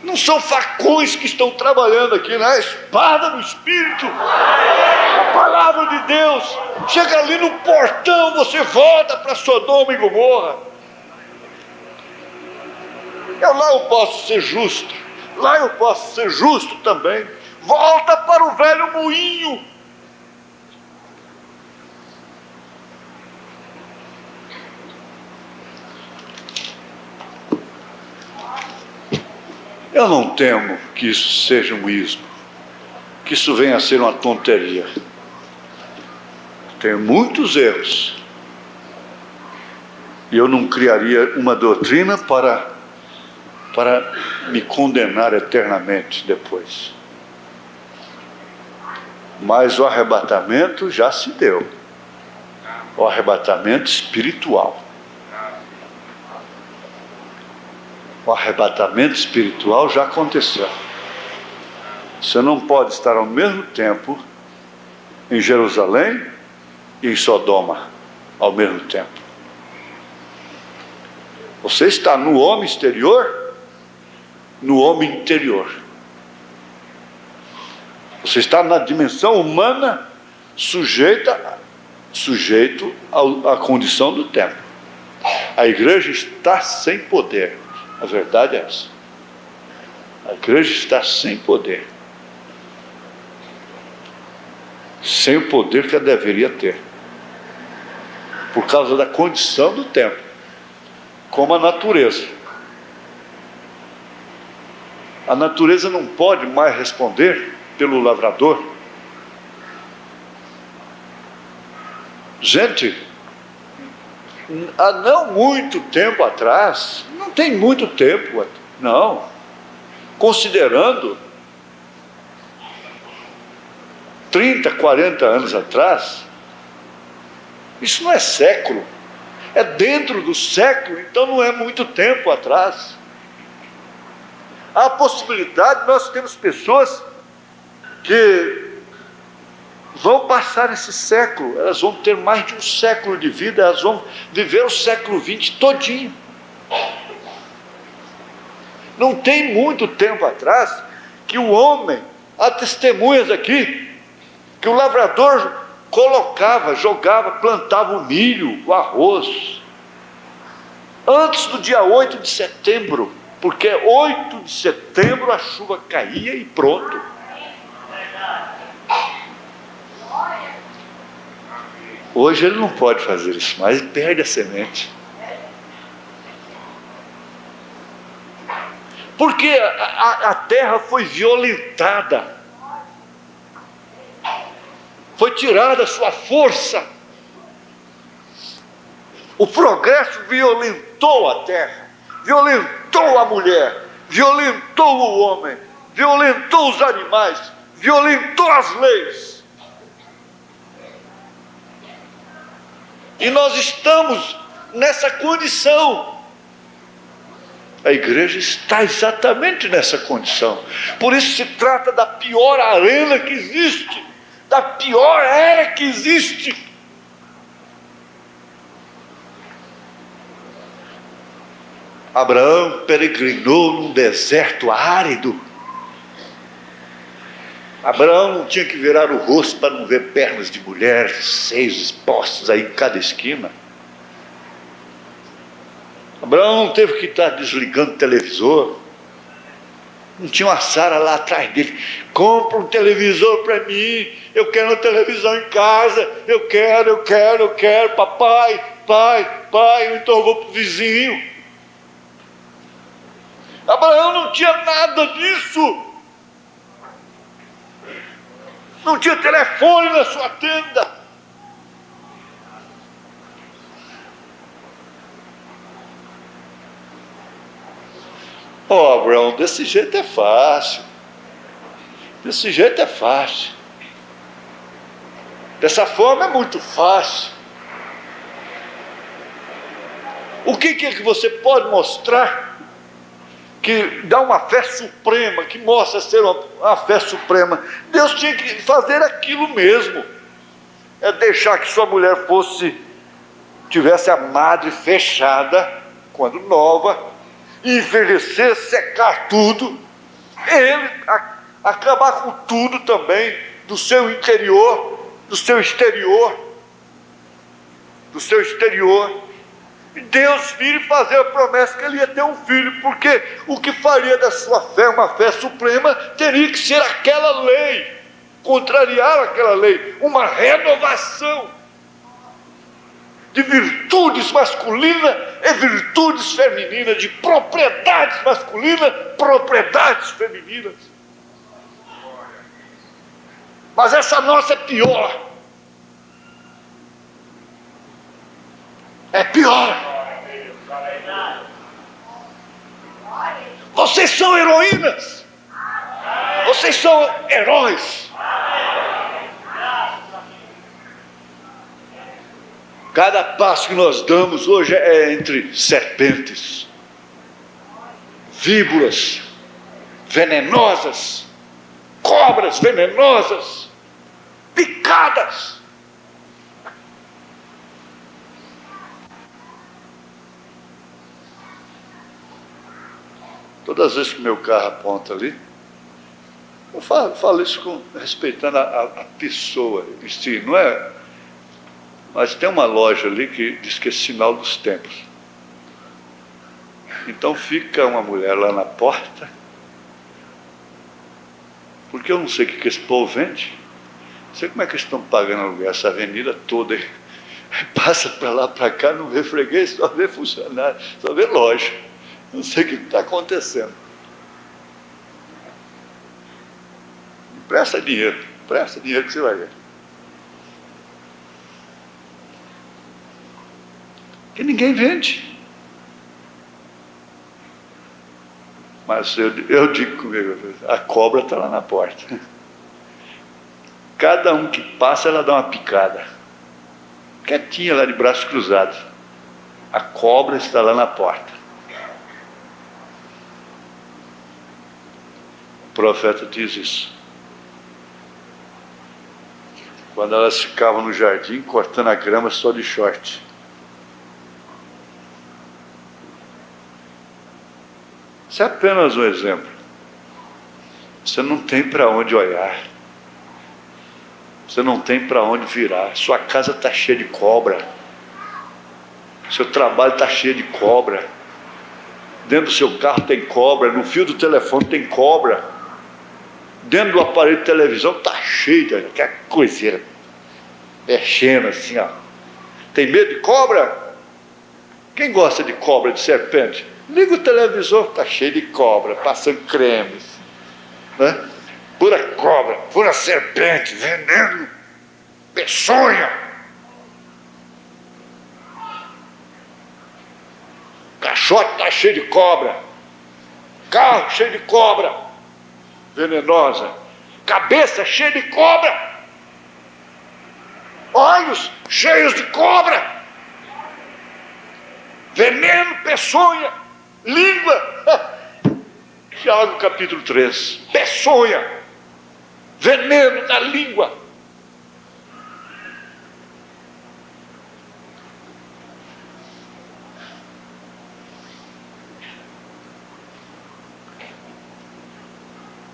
S1: Não são facões que estão trabalhando aqui, não é a espada do Espírito, a palavra de Deus. Chega ali no portão, você volta para Sodoma e Gomorra. Lá eu posso ser justo, lá eu posso ser justo também. Volta para o velho moinho. Eu não temo que isso seja um ismo, que isso venha a ser uma tonteria. Tenho muitos erros, e eu não criaria uma doutrina para me condenar eternamente depois. Mas o arrebatamento já se deu, o arrebatamento espiritual. O arrebatamento espiritual já aconteceu. Você não pode estar ao mesmo tempo em Jerusalém e em Sodoma ao mesmo tempo. Você está no homem exterior, no homem interior. Você está na dimensão humana, sujeito à condição do tempo. A igreja está sem poder. A verdade é essa. A igreja está sem poder. Sem o poder que ela deveria ter. Por causa da condição do tempo. Como a natureza. A natureza não pode mais responder pelo lavrador. Gente, há não muito tempo atrás, não tem muito tempo, não, considerando 30, 40 anos atrás, isso não é século, é dentro do século, então não é muito tempo atrás. Há a possibilidade, nós temos pessoas que vão passar esse século, elas vão ter mais de um século de vida, elas vão viver o século XX todinho. Não tem muito tempo atrás que o homem, há testemunhas aqui, que o lavrador colocava, jogava, plantava o milho, o arroz, antes do dia 8 de setembro, porque 8 de setembro a chuva caía e pronto. Hoje ele não pode fazer isso, mas ele perde a semente. Porque a terra foi violentada. Foi tirada a sua força. O progresso violentou a terra, violentou a mulher, violentou o homem, violentou os animais, violentou as leis. E nós estamos nessa condição. A igreja está exatamente nessa condição. Por isso se trata da pior arena que existe, da pior era que existe. Abraão peregrinou num deserto árido. Abraão não tinha que virar o rosto para não ver pernas de mulher, seios expostos aí em cada esquina. Abraão não teve que estar desligando o televisor. Não tinha uma Sara lá atrás dele. Compra um televisor para mim. Eu quero uma televisão em casa. Eu quero. Pai. Então eu vou para o vizinho. Abraão não tinha nada disso. Não tinha telefone na sua tenda. Abraão, desse jeito é fácil. Dessa forma é muito fácil. O que é que você pode mostrar que dá uma fé suprema, que mostra ser uma fé suprema? Deus tinha que fazer aquilo mesmo. É deixar que sua mulher tivesse a madre fechada, quando nova, envelhecer, secar tudo, ele acabar com tudo também, do seu interior, do seu exterior, e Deus vir e fazer a promessa que ele ia ter um filho, porque o que faria da sua fé uma fé suprema, teria que ser aquela lei, contrariar aquela lei, uma renovação de virtudes masculinas e virtudes femininas, de propriedades masculinas, propriedades femininas. Mas essa nossa é pior. É pior. Vocês são heroínas. Vocês são heróis. Cada passo que nós damos hoje é entre serpentes. víboras venenosas, cobras venenosas, picadas. Todas as vezes que meu carro aponta ali, eu falo isso respeitando a pessoa em si, não é? Mas tem uma loja ali que diz que é sinal dos tempos. Então fica uma mulher lá na porta, porque eu não sei o que esse povo vende, não sei como é que eles estão pagando aluguel, essa avenida toda aí. Passa para lá, para cá, não vê freguês, só vê funcionário, só vê loja. Não sei o que está acontecendo. Presta dinheiro que você vai ver. Que ninguém vende. Mas eu digo comigo, a cobra está lá na porta. Cada um que passa, ela dá uma picada. Quietinha lá de braços cruzados. A cobra está lá na porta. O profeta diz isso. Quando elas ficavam no jardim, cortando a grama só de short. Isso é apenas um exemplo. Você não tem para onde olhar. Você não tem para onde virar. Sua casa está cheia de cobra. Seu trabalho está cheio de cobra. Dentro do seu carro tem cobra. No fio do telefone tem cobra. Dentro do aparelho de televisão está cheio de aquela coiseira mexendo assim, ó. Tem medo de cobra? Quem gosta de cobra, de serpente? Liga o televisor, está cheio de cobra, passando cremes, né? Pura cobra, pura serpente, veneno, peçonha. Caixote está cheio de cobra, carro cheio de cobra venenosa, cabeça cheia de cobra, olhos cheios de cobra, veneno, peçonha, língua. Tiago capítulo 3, peçonha, veneno na língua.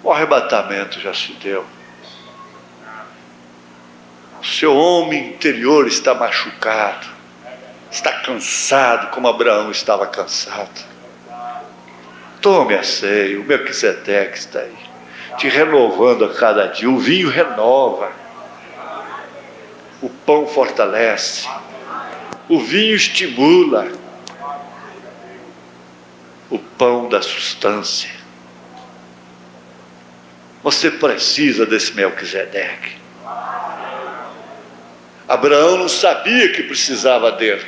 S1: O arrebatamento já se deu. O seu homem interior está machucado, está cansado, como Abraão estava cansado. Tome a ceia, o Melquisedeque está aí, te renovando a cada dia. O vinho renova, o pão fortalece, o vinho estimula, o pão dá sustância. Você precisa desse Melquisedeque. Abraão não sabia que precisava dele.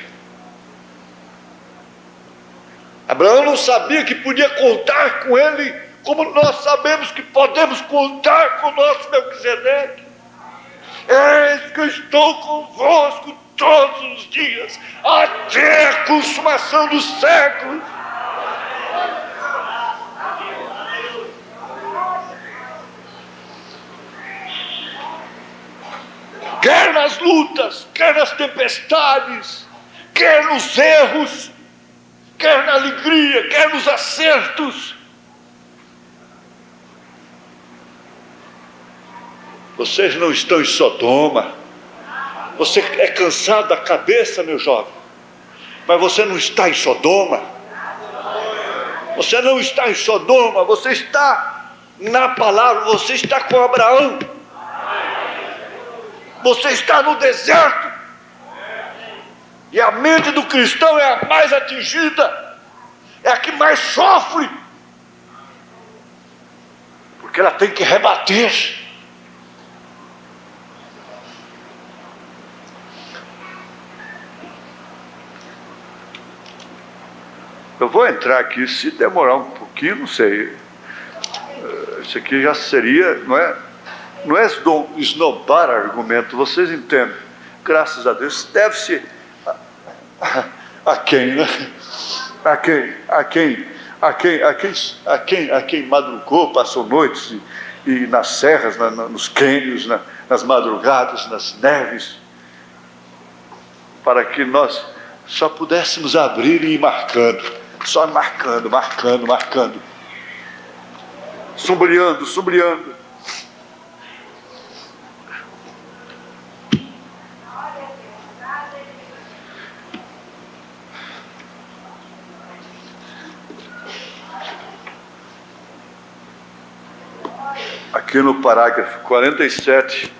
S1: Abraão não sabia que podia contar com ele, como nós sabemos que podemos contar com o nosso Melquisedeque. Eis que eu estou convosco todos os dias, até a consumação dos séculos. Quer nas lutas, quer nas tempestades, quer nos erros, quer na alegria, quer nos acertos. Vocês não estão em Sodoma. Você é cansado da cabeça, meu jovem, mas você não está em Sodoma. Você não está em Sodoma, você está na palavra, você está com Abraão. Você está no deserto. E a mente do cristão é a mais atingida, é a que mais sofre, porque ela tem que rebater. Eu vou entrar aqui, se demorar um pouquinho, não sei. Isso aqui já seria, não é esnobar argumento, vocês entendem. Graças a Deus, deve-se a quem, né? a quem madrugou, passou noites e nas serras, nos cânions, nas madrugadas, nas neves, para que nós só pudéssemos abrir e ir marcando, só marcando, sombreando. Aqui no parágrafo 47,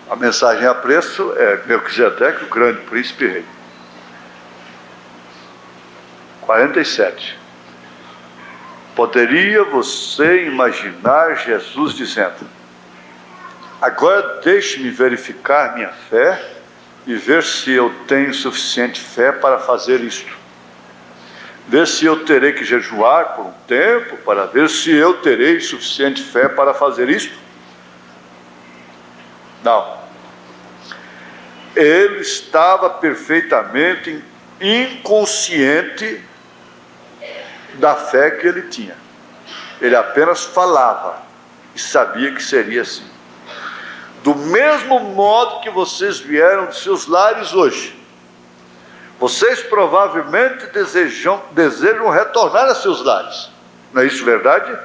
S1: a mensagem a preço é Melquisedeque, o grande príncipe rei. 47. Poderia você imaginar Jesus dizendo: agora deixe-me verificar minha fé e ver se eu tenho suficiente fé para fazer isto. Ver se eu terei que jejuar por um tempo para ver se eu terei suficiente fé para fazer isto? Não. Ele estava perfeitamente inconsciente da fé que ele tinha. Ele apenas falava e sabia que seria assim. Do mesmo modo que vocês vieram de seus lares hoje, vocês provavelmente desejam retornar a seus lares. Não é isso verdade?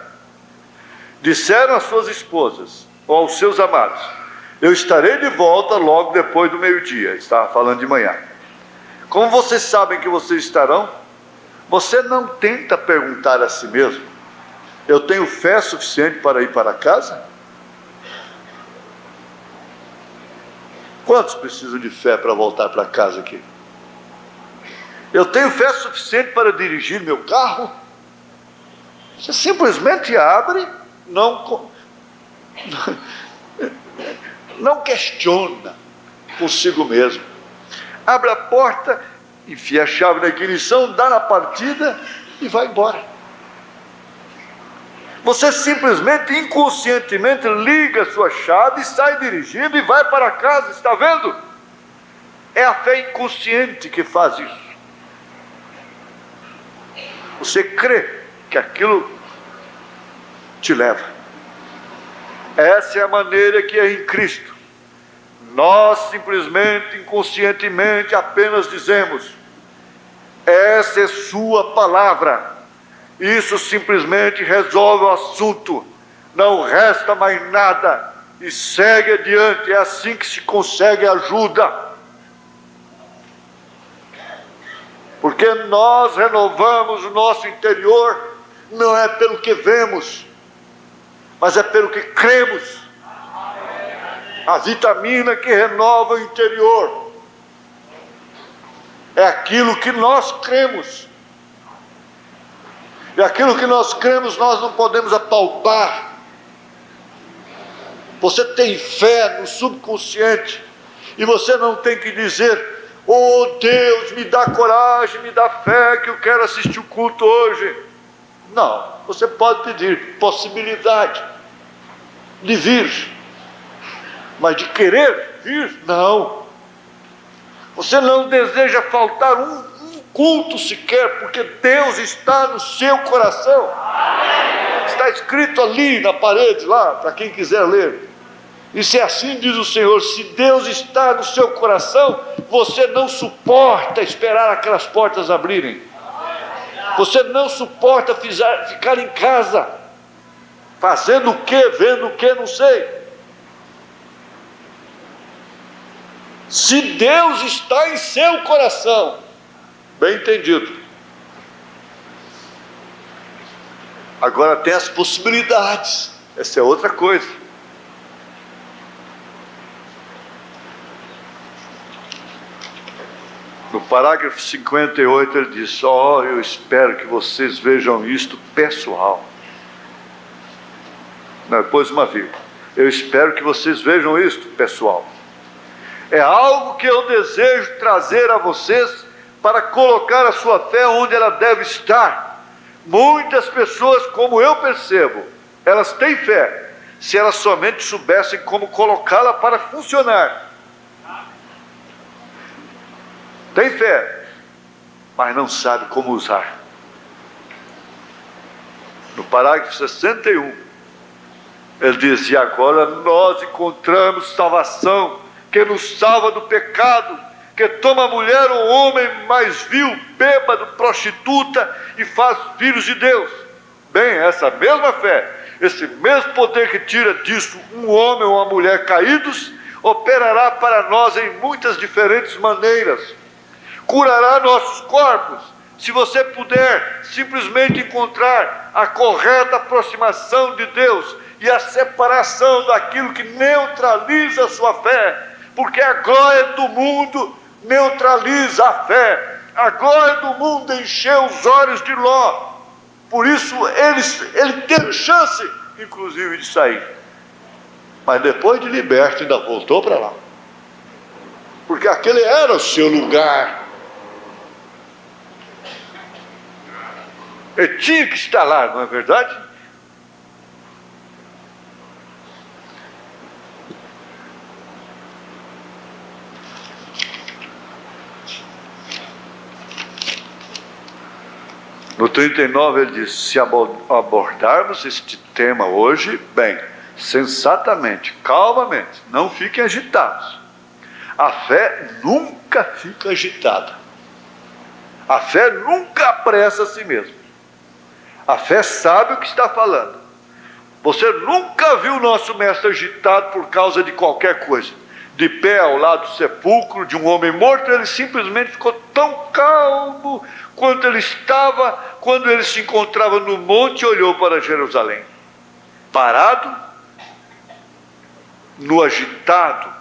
S1: Disseram às suas esposas ou aos seus amados: eu estarei de volta logo depois do meio-dia. Estava falando de manhã. Como vocês sabem que vocês estarão, você não tenta perguntar a si mesmo: eu tenho fé suficiente para ir para casa? Quantos precisam de fé para voltar para casa aqui? Eu tenho fé suficiente para dirigir meu carro? Você simplesmente abre, não questiona consigo mesmo. Abre a porta, enfia a chave na ignição, dá na partida e vai embora. Você simplesmente, inconscientemente, liga a sua chave, sai dirigindo e vai para casa, está vendo? É a fé inconsciente que faz isso. Você crê que aquilo te leva. Essa é a maneira que é em Cristo. Nós simplesmente, inconscientemente, apenas dizemos: essa é sua palavra. Isso simplesmente resolve o assunto. Não resta mais nada. E segue adiante. É assim que se consegue ajuda. Porque nós renovamos o nosso interior, não é pelo que vemos, mas é pelo que cremos. A vitamina que renova o interior é aquilo que nós cremos. E aquilo que nós cremos nós não podemos apalpar. Você tem fé no subconsciente e você não tem que dizer: oh Deus, me dá coragem, me dá fé que eu quero assistir o culto hoje. Não, você pode pedir possibilidade de vir, mas de querer vir, não. Você não deseja faltar um culto sequer, porque Deus está no seu coração. Está escrito ali na parede, lá, para quem quiser ler. E se assim diz o Senhor: se Deus está no seu coração, você não suporta esperar aquelas portas abrirem. Você não suporta ficar em casa, fazendo o que, vendo o que, não sei. Se Deus está em seu coração, bem entendido. Agora tem as possibilidades, essa é outra coisa. No parágrafo 58 ele diz: oh, eu espero que vocês vejam isto pessoal. Não, pôs uma vírgula. Eu espero que vocês vejam isto pessoal. É algo que eu desejo trazer a vocês para colocar a sua fé onde ela deve estar. Muitas pessoas, como eu percebo, elas têm fé, se elas somente soubessem como colocá-la para funcionar. Tem fé, mas não sabe como usar. No parágrafo 61, ele diz: e agora nós encontramos salvação, que nos salva do pecado, que toma a mulher ou homem mais vil, bêbado, prostituta, e faz filhos de Deus. Bem, essa mesma fé, esse mesmo poder que tira disso um homem ou uma mulher caídos, operará para nós em muitas diferentes maneiras. Curará nossos corpos, se você puder simplesmente encontrar a correta aproximação de Deus e a separação daquilo que neutraliza a sua fé, porque a glória do mundo neutraliza a fé. A glória do mundo encheu os olhos de Ló, por isso ele teve chance, inclusive, de sair. Mas depois de liberto, ainda voltou para lá, porque aquele era o seu lugar. Ele tinha que estar lá, não é verdade? No 39 ele diz: se abordarmos este tema hoje, bem, sensatamente, calmamente, não fiquem agitados. A fé nunca fica agitada. A fé nunca apressa a si mesma. A fé sabe o que está falando. Você nunca viu o nosso mestre agitado por causa de qualquer coisa. De pé ao lado do sepulcro de um homem morto, ele simplesmente ficou tão calmo quanto ele estava quando ele se encontrava no monte e olhou para Jerusalém. Parado, no agitado,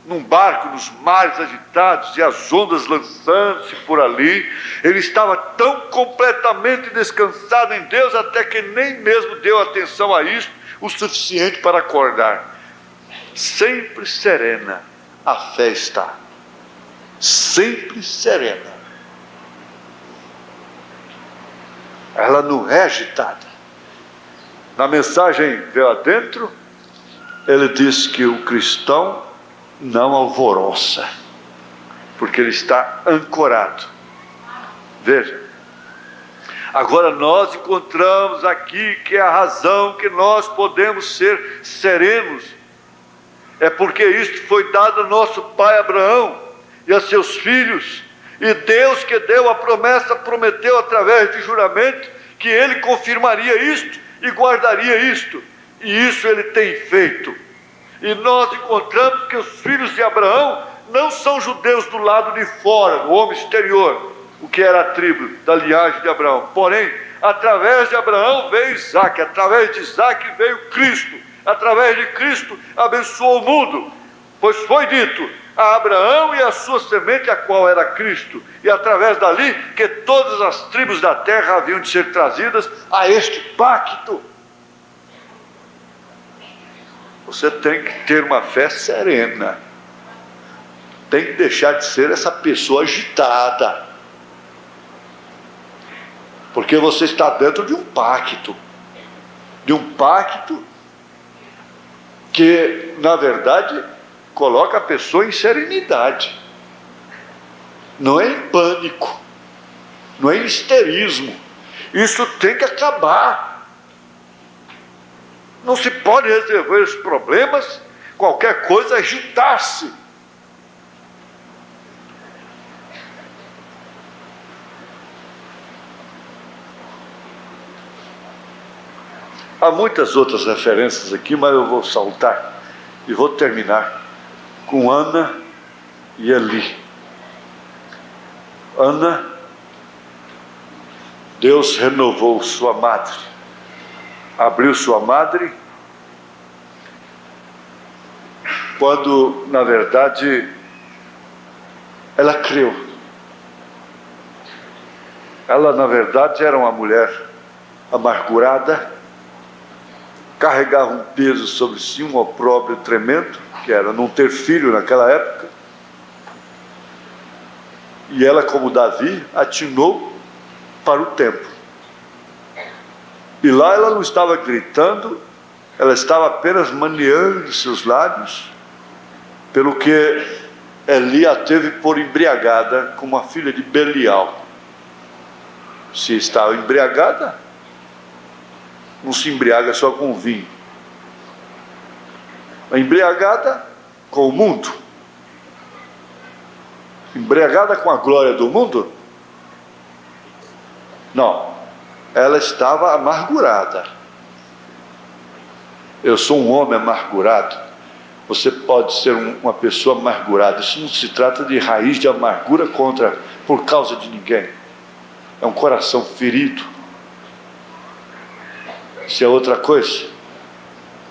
S1: num barco nos mares agitados e as ondas lançando-se por ali, ele estava tão completamente descansado em Deus até que nem mesmo deu atenção a isso o suficiente para acordar. Sempre serena a fé está, sempre serena. Ela não é agitada. Na mensagem Véu Adentro, ele diz que o cristão não alvoroça, porque ele está ancorado. Veja, agora nós encontramos aqui que a razão que nós podemos ser serenos é porque isto foi dado a nosso pai Abraão e a seus filhos, e Deus que deu a promessa prometeu através de juramento que ele confirmaria isto e guardaria isto, e isso ele tem feito. E nós encontramos que os filhos de Abraão não são judeus do lado de fora, do homem exterior, o que era a tribo da linhagem de Abraão. Porém, através de Abraão veio Isaque, através de Isaque veio Cristo, através de Cristo abençoou o mundo, pois foi dito a Abraão e a sua semente, a qual era Cristo, e através dali que todas as tribos da terra haviam de ser trazidas a este pacto. Você tem que ter uma fé serena, tem que deixar de ser essa pessoa agitada, porque você está dentro de um pacto que, na verdade, coloca a pessoa em serenidade, não é em pânico, não é em histerismo. Isso tem que acabar. Não se pode resolver os problemas, qualquer coisa agitar-se. Há muitas outras referências aqui, mas eu vou saltar e vou terminar com Ana e Eli. Ana, Deus renovou sua madre, abriu sua madre, quando na verdade ela creu. Ela na verdade era uma mulher amargurada, carregava um peso sobre si, um opróbrio tremendo, que era não ter filho naquela época. E ela, como Davi, atinou para o templo. E lá ela não estava gritando, ela estava apenas maneando seus lábios, pelo que Eli a teve por embriagada como a filha de Belial. Se está embriagada, não se embriaga só com vinho. Embriagada com o mundo, embriagada com a glória do mundo? Não, ela estava amargurada. Eu sou um homem amargurado. Você pode ser uma pessoa amargurada. Isso não se trata de raiz de amargura por causa de ninguém. É um coração ferido. Isso é outra coisa.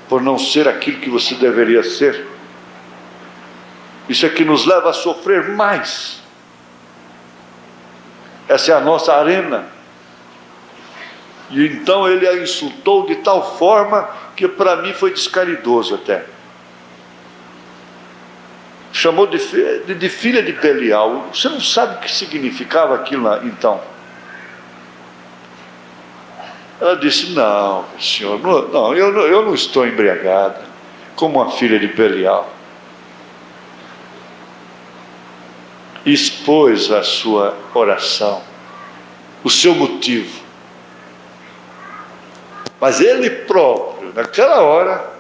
S1: Por não ser aquilo que você deveria ser. Isso é que nos leva a sofrer mais. Essa é a nossa arena. E então ele a insultou de tal forma que para mim foi descaridoso até. Chamou de filha de Belial. Você não sabe o que significava aquilo então. Ela disse: não, senhor, não, eu não estou embriagada como uma filha de Belial. Expôs a sua oração, o seu motivo. Mas ele próprio, naquela hora,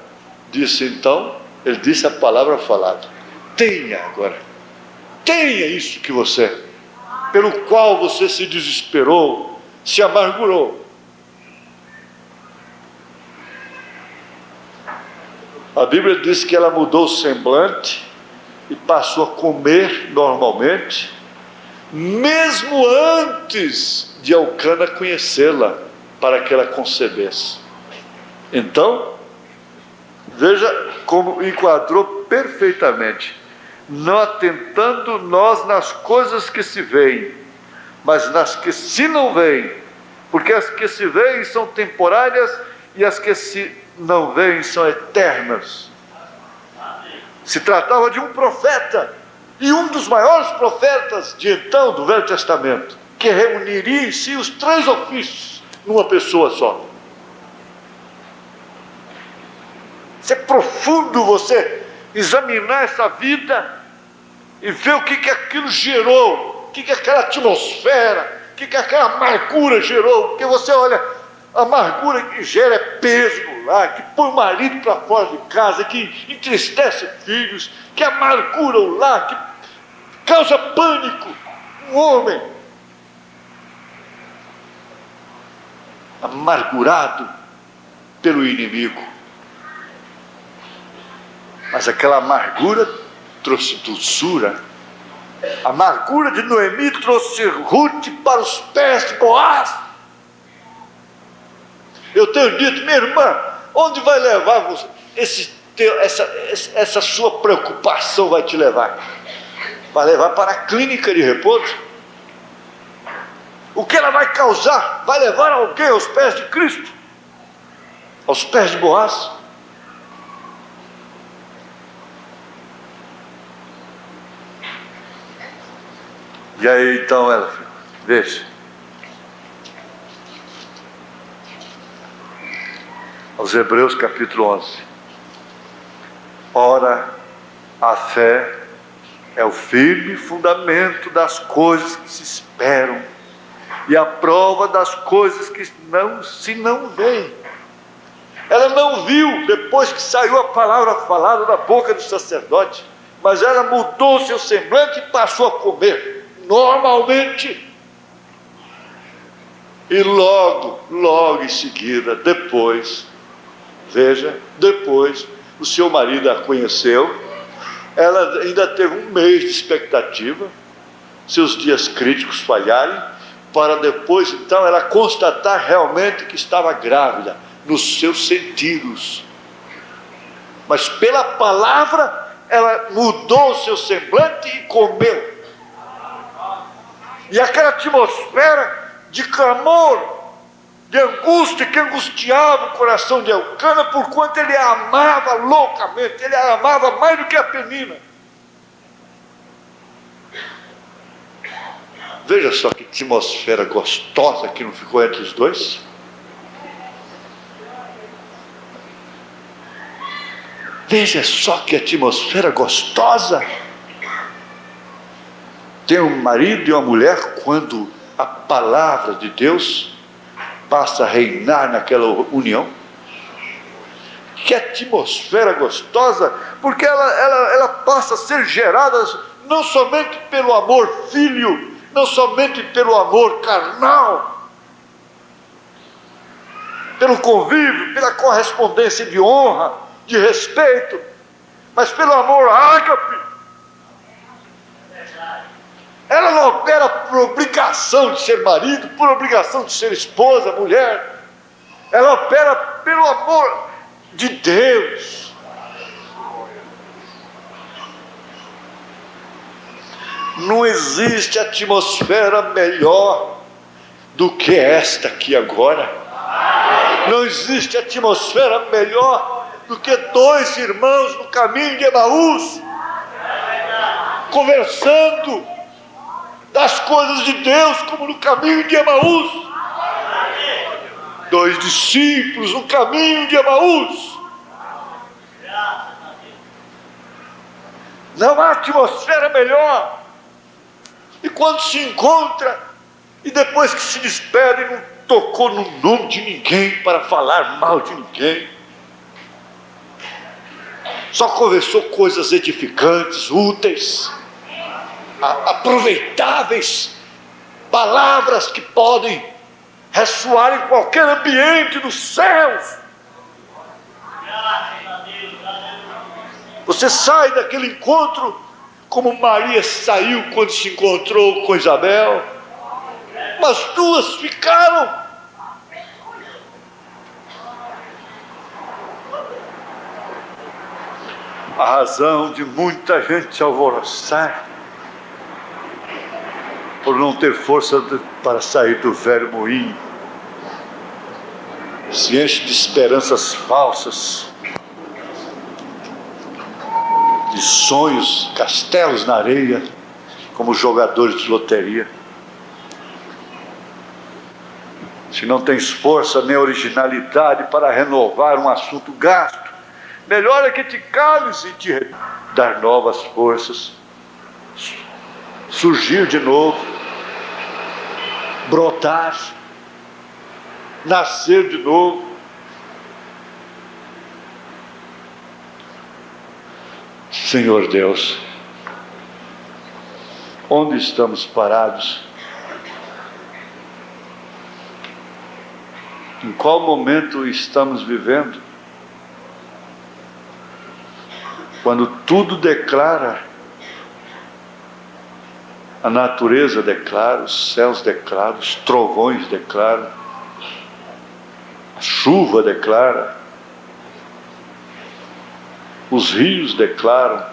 S1: disse então, ele disse a palavra falada: tenha agora, tenha isso que você, pelo qual você se desesperou, se amargurou. A Bíblia diz que ela mudou o semblante e passou a comer normalmente, mesmo antes de Elcana conhecê-la, para que ela concebesse. Então, veja como enquadrou perfeitamente. Não atentando nós nas coisas que se veem, mas nas que se não veem, porque as que se veem são temporárias e as que se não veem são eternas. Se tratava de um profeta, e um dos maiores profetas de então, do Velho Testamento, que reuniria em si os 3 ofícios numa pessoa só. Isso é profundo, você examinar essa vida e ver o que aquilo gerou, o que aquela atmosfera, o que aquela amargura gerou. Porque você olha, a amargura que gera é peso no lar, que põe o marido para fora de casa, que entristece filhos, que amargura o lar, que causa pânico. Um homem amargurado pelo inimigo. Mas aquela amargura trouxe doçura. A amargura de Noemi trouxe Ruth para os pés de Boaz. Eu tenho dito: minha irmã, onde vai levar você? Essa sua preocupação vai te levar? Vai levar para a clínica de repouso. O que ela vai causar? Vai levar alguém aos pés de Cristo, aos pés de Boaz. E aí então ela, veja, aos Hebreus capítulo 11. Ora, a fé é o firme fundamento das coisas que se esperam e a prova das coisas que não veem. Ela não viu depois que saiu a palavra falada da boca do sacerdote, mas ela mudou seu semblante e passou a comer normalmente. E logo em seguida, depois, o seu marido a conheceu. Ela ainda teve um mês de expectativa, seus dias críticos falharem, para depois então ela constatar realmente que estava grávida, nos seus sentidos. Mas pela palavra, ela mudou o seu semblante e comeu. E aquela atmosfera de clamor, de angústia que angustiava o coração de Elcana, porquanto ele a amava loucamente, ele a amava mais do que a Penina. Veja só que atmosfera gostosa que não ficou entre os dois. Veja só que atmosfera gostosa. Tem um marido e uma mulher, quando a palavra de Deus passa a reinar naquela união. Que atmosfera gostosa, porque ela passa a ser gerada não somente pelo amor filho, não somente pelo amor carnal, pelo convívio, pela correspondência de honra, de respeito, mas pelo amor ágape. Ela não opera por obrigação de ser marido, por obrigação de ser esposa, mulher. Ela opera pelo amor de Deus. Não existe atmosfera melhor do que esta aqui agora. Não existe atmosfera melhor do que dois irmãos no caminho de Emaús, conversando das coisas de Deus, como no caminho de Emaús. Dois discípulos no caminho de Emaús. Não há atmosfera melhor. E quando se encontra, e depois que se despede, não tocou no nome de ninguém para falar mal de ninguém. Só conversou coisas edificantes, úteis, aproveitáveis, palavras que podem ressoar em qualquer ambiente dos céus. Você sai daquele encontro como Maria saiu quando se encontrou com Isabel. Mas duas ficaram. A razão de muita gente alvoroçar por não ter força para sair do velho moinho, se enche de esperanças falsas, de sonhos, castelos na areia, como jogadores de loteria. Se não tens força nem originalidade para renovar um assunto gasto, melhor é que te cales e te dar novas forças, surgir de novo, brotar, nascer de novo. Senhor Deus, onde estamos parados? Em qual momento estamos vivendo? Quando tudo declara, a natureza declara, os céus declaram, os trovões declaram, a chuva declara, os rios declaram,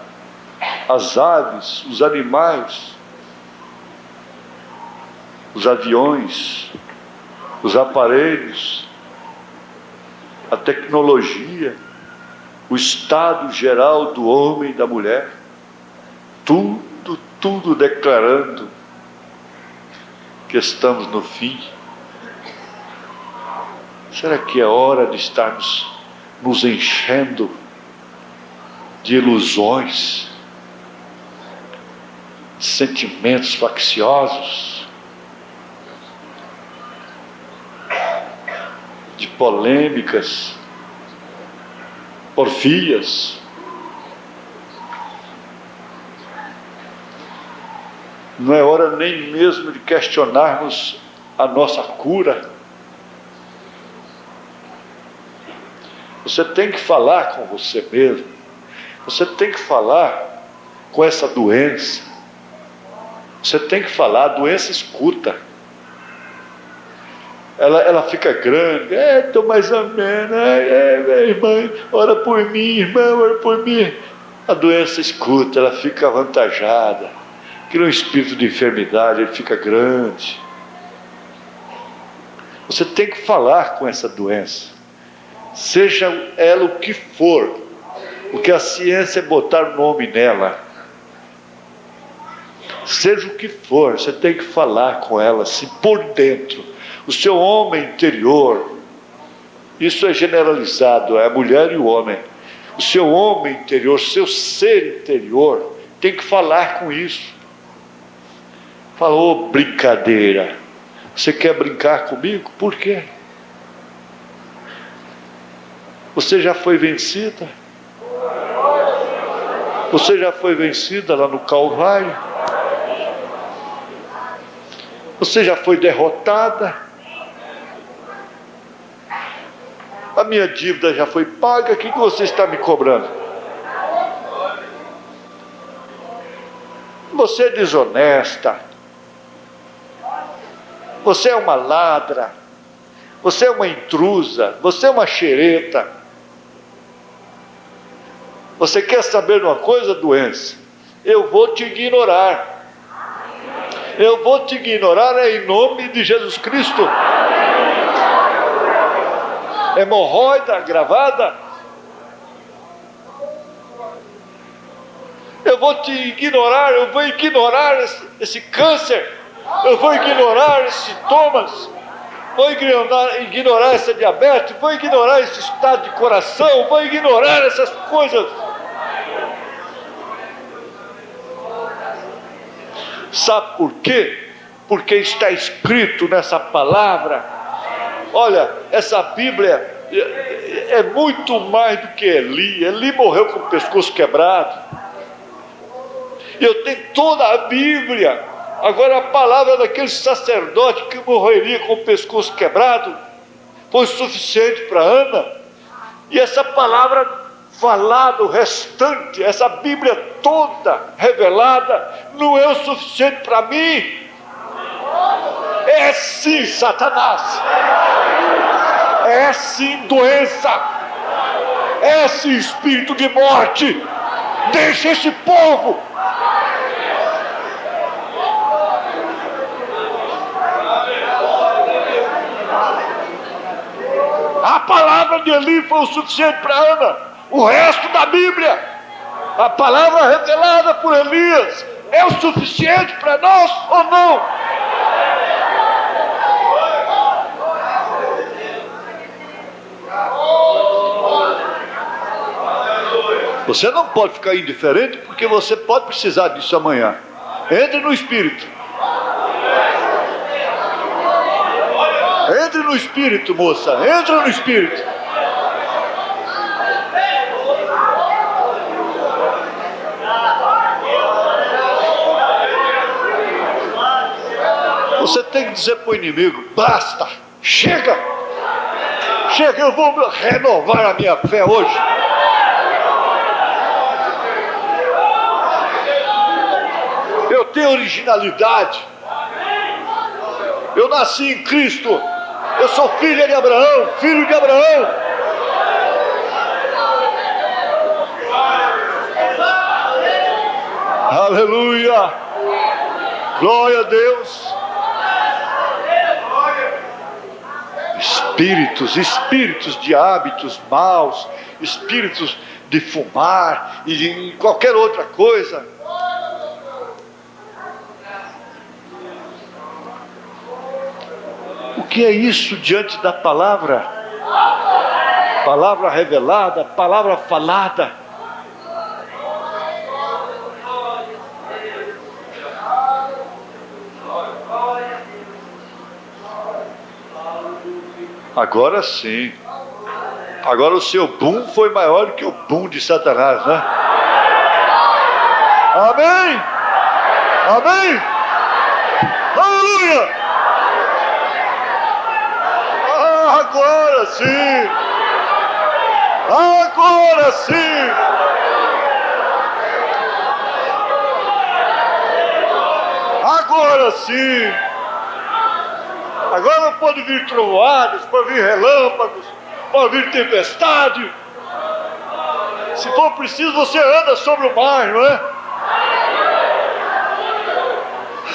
S1: as aves, os animais, os aviões, os aparelhos, a tecnologia, o estado geral do homem e da mulher, tudo declarando que estamos no fim. Será que é hora de estarmos nos enchendo de ilusões, sentimentos facciosos, de polêmicas, porfias? Não é hora nem mesmo de questionarmos a nossa cura. Você tem que falar com você mesmo. Você tem que falar com essa doença. Você tem que falar, a doença escuta. Ela fica grande. Estou mais ou menos. Irmã, ora por mim, irmã, ora por mim. A doença escuta, ela fica avantajada. Cria um espírito de enfermidade, ele fica grande. Você tem que falar com essa doença, seja ela o que for, porque a ciência é botar nome nela. Seja o que for, você tem que falar com ela, assim, por dentro. O seu homem interior, isso é generalizado, é a mulher e o homem. O seu homem interior, seu ser interior, tem que falar com isso. Falou, brincadeira, Você quer brincar comigo? Por quê? Você já foi vencida? Você já foi vencida lá no Calvário? Você já foi derrotada? A minha dívida já foi paga, o que você está me cobrando? Você é desonesta. Você é uma ladra. Você é uma intrusa. Você é uma xereta. Você quer saber de uma coisa, doença? Eu vou te ignorar. Eu vou te ignorar em nome de Jesus Cristo. Hemorroida agravada. Eu vou te ignorar, eu vou ignorar esse câncer. Eu vou ignorar esses sintomas. Vou ignorar essa diabetes. Vou ignorar esse estado de coração. Vou ignorar essas coisas. Sabe por quê? Porque está escrito nessa palavra. Olha, essa Bíblia é muito mais do que Eli. Eli morreu com o pescoço quebrado. Eu tenho toda a Bíblia. Agora a palavra daquele sacerdote que morreria com o pescoço quebrado foi suficiente para Ana. E essa palavra falada, o restante, essa Bíblia toda revelada, não é o suficiente para mim. É sim, Satanás. É sim, doença. É sim, espírito de morte. Deixa esse povo. A palavra de Eli foi o suficiente para Ana. O resto da Bíblia, a palavra revelada por Elias, é o suficiente para nós ou não? Você não pode ficar indiferente, porque você pode precisar disso amanhã. Entre no Espírito. Entre no Espírito, moça. Entra no Espírito. Você tem que dizer para o inimigo: basta, chega. Chega, eu vou renovar a minha fé hoje. Eu tenho originalidade. Eu nasci em Cristo. Eu sou filha de Abraão, filho de Abraão. Aleluia. Glória a Deus. Espíritos de hábitos maus, espíritos de fumar e de qualquer outra coisa. O que é isso diante da palavra? Palavra revelada, palavra falada. Agora sim. Agora o seu boom foi maior do que o boom de Satanás, né? Amém? Amém? Aleluia! Agora sim! Agora sim! Agora sim! Agora pode vir trovoadas, pode vir relâmpagos, pode vir tempestade. Se for preciso, você anda sobre o mar, não é?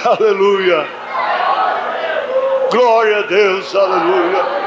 S1: Aleluia! Glória a Deus, aleluia!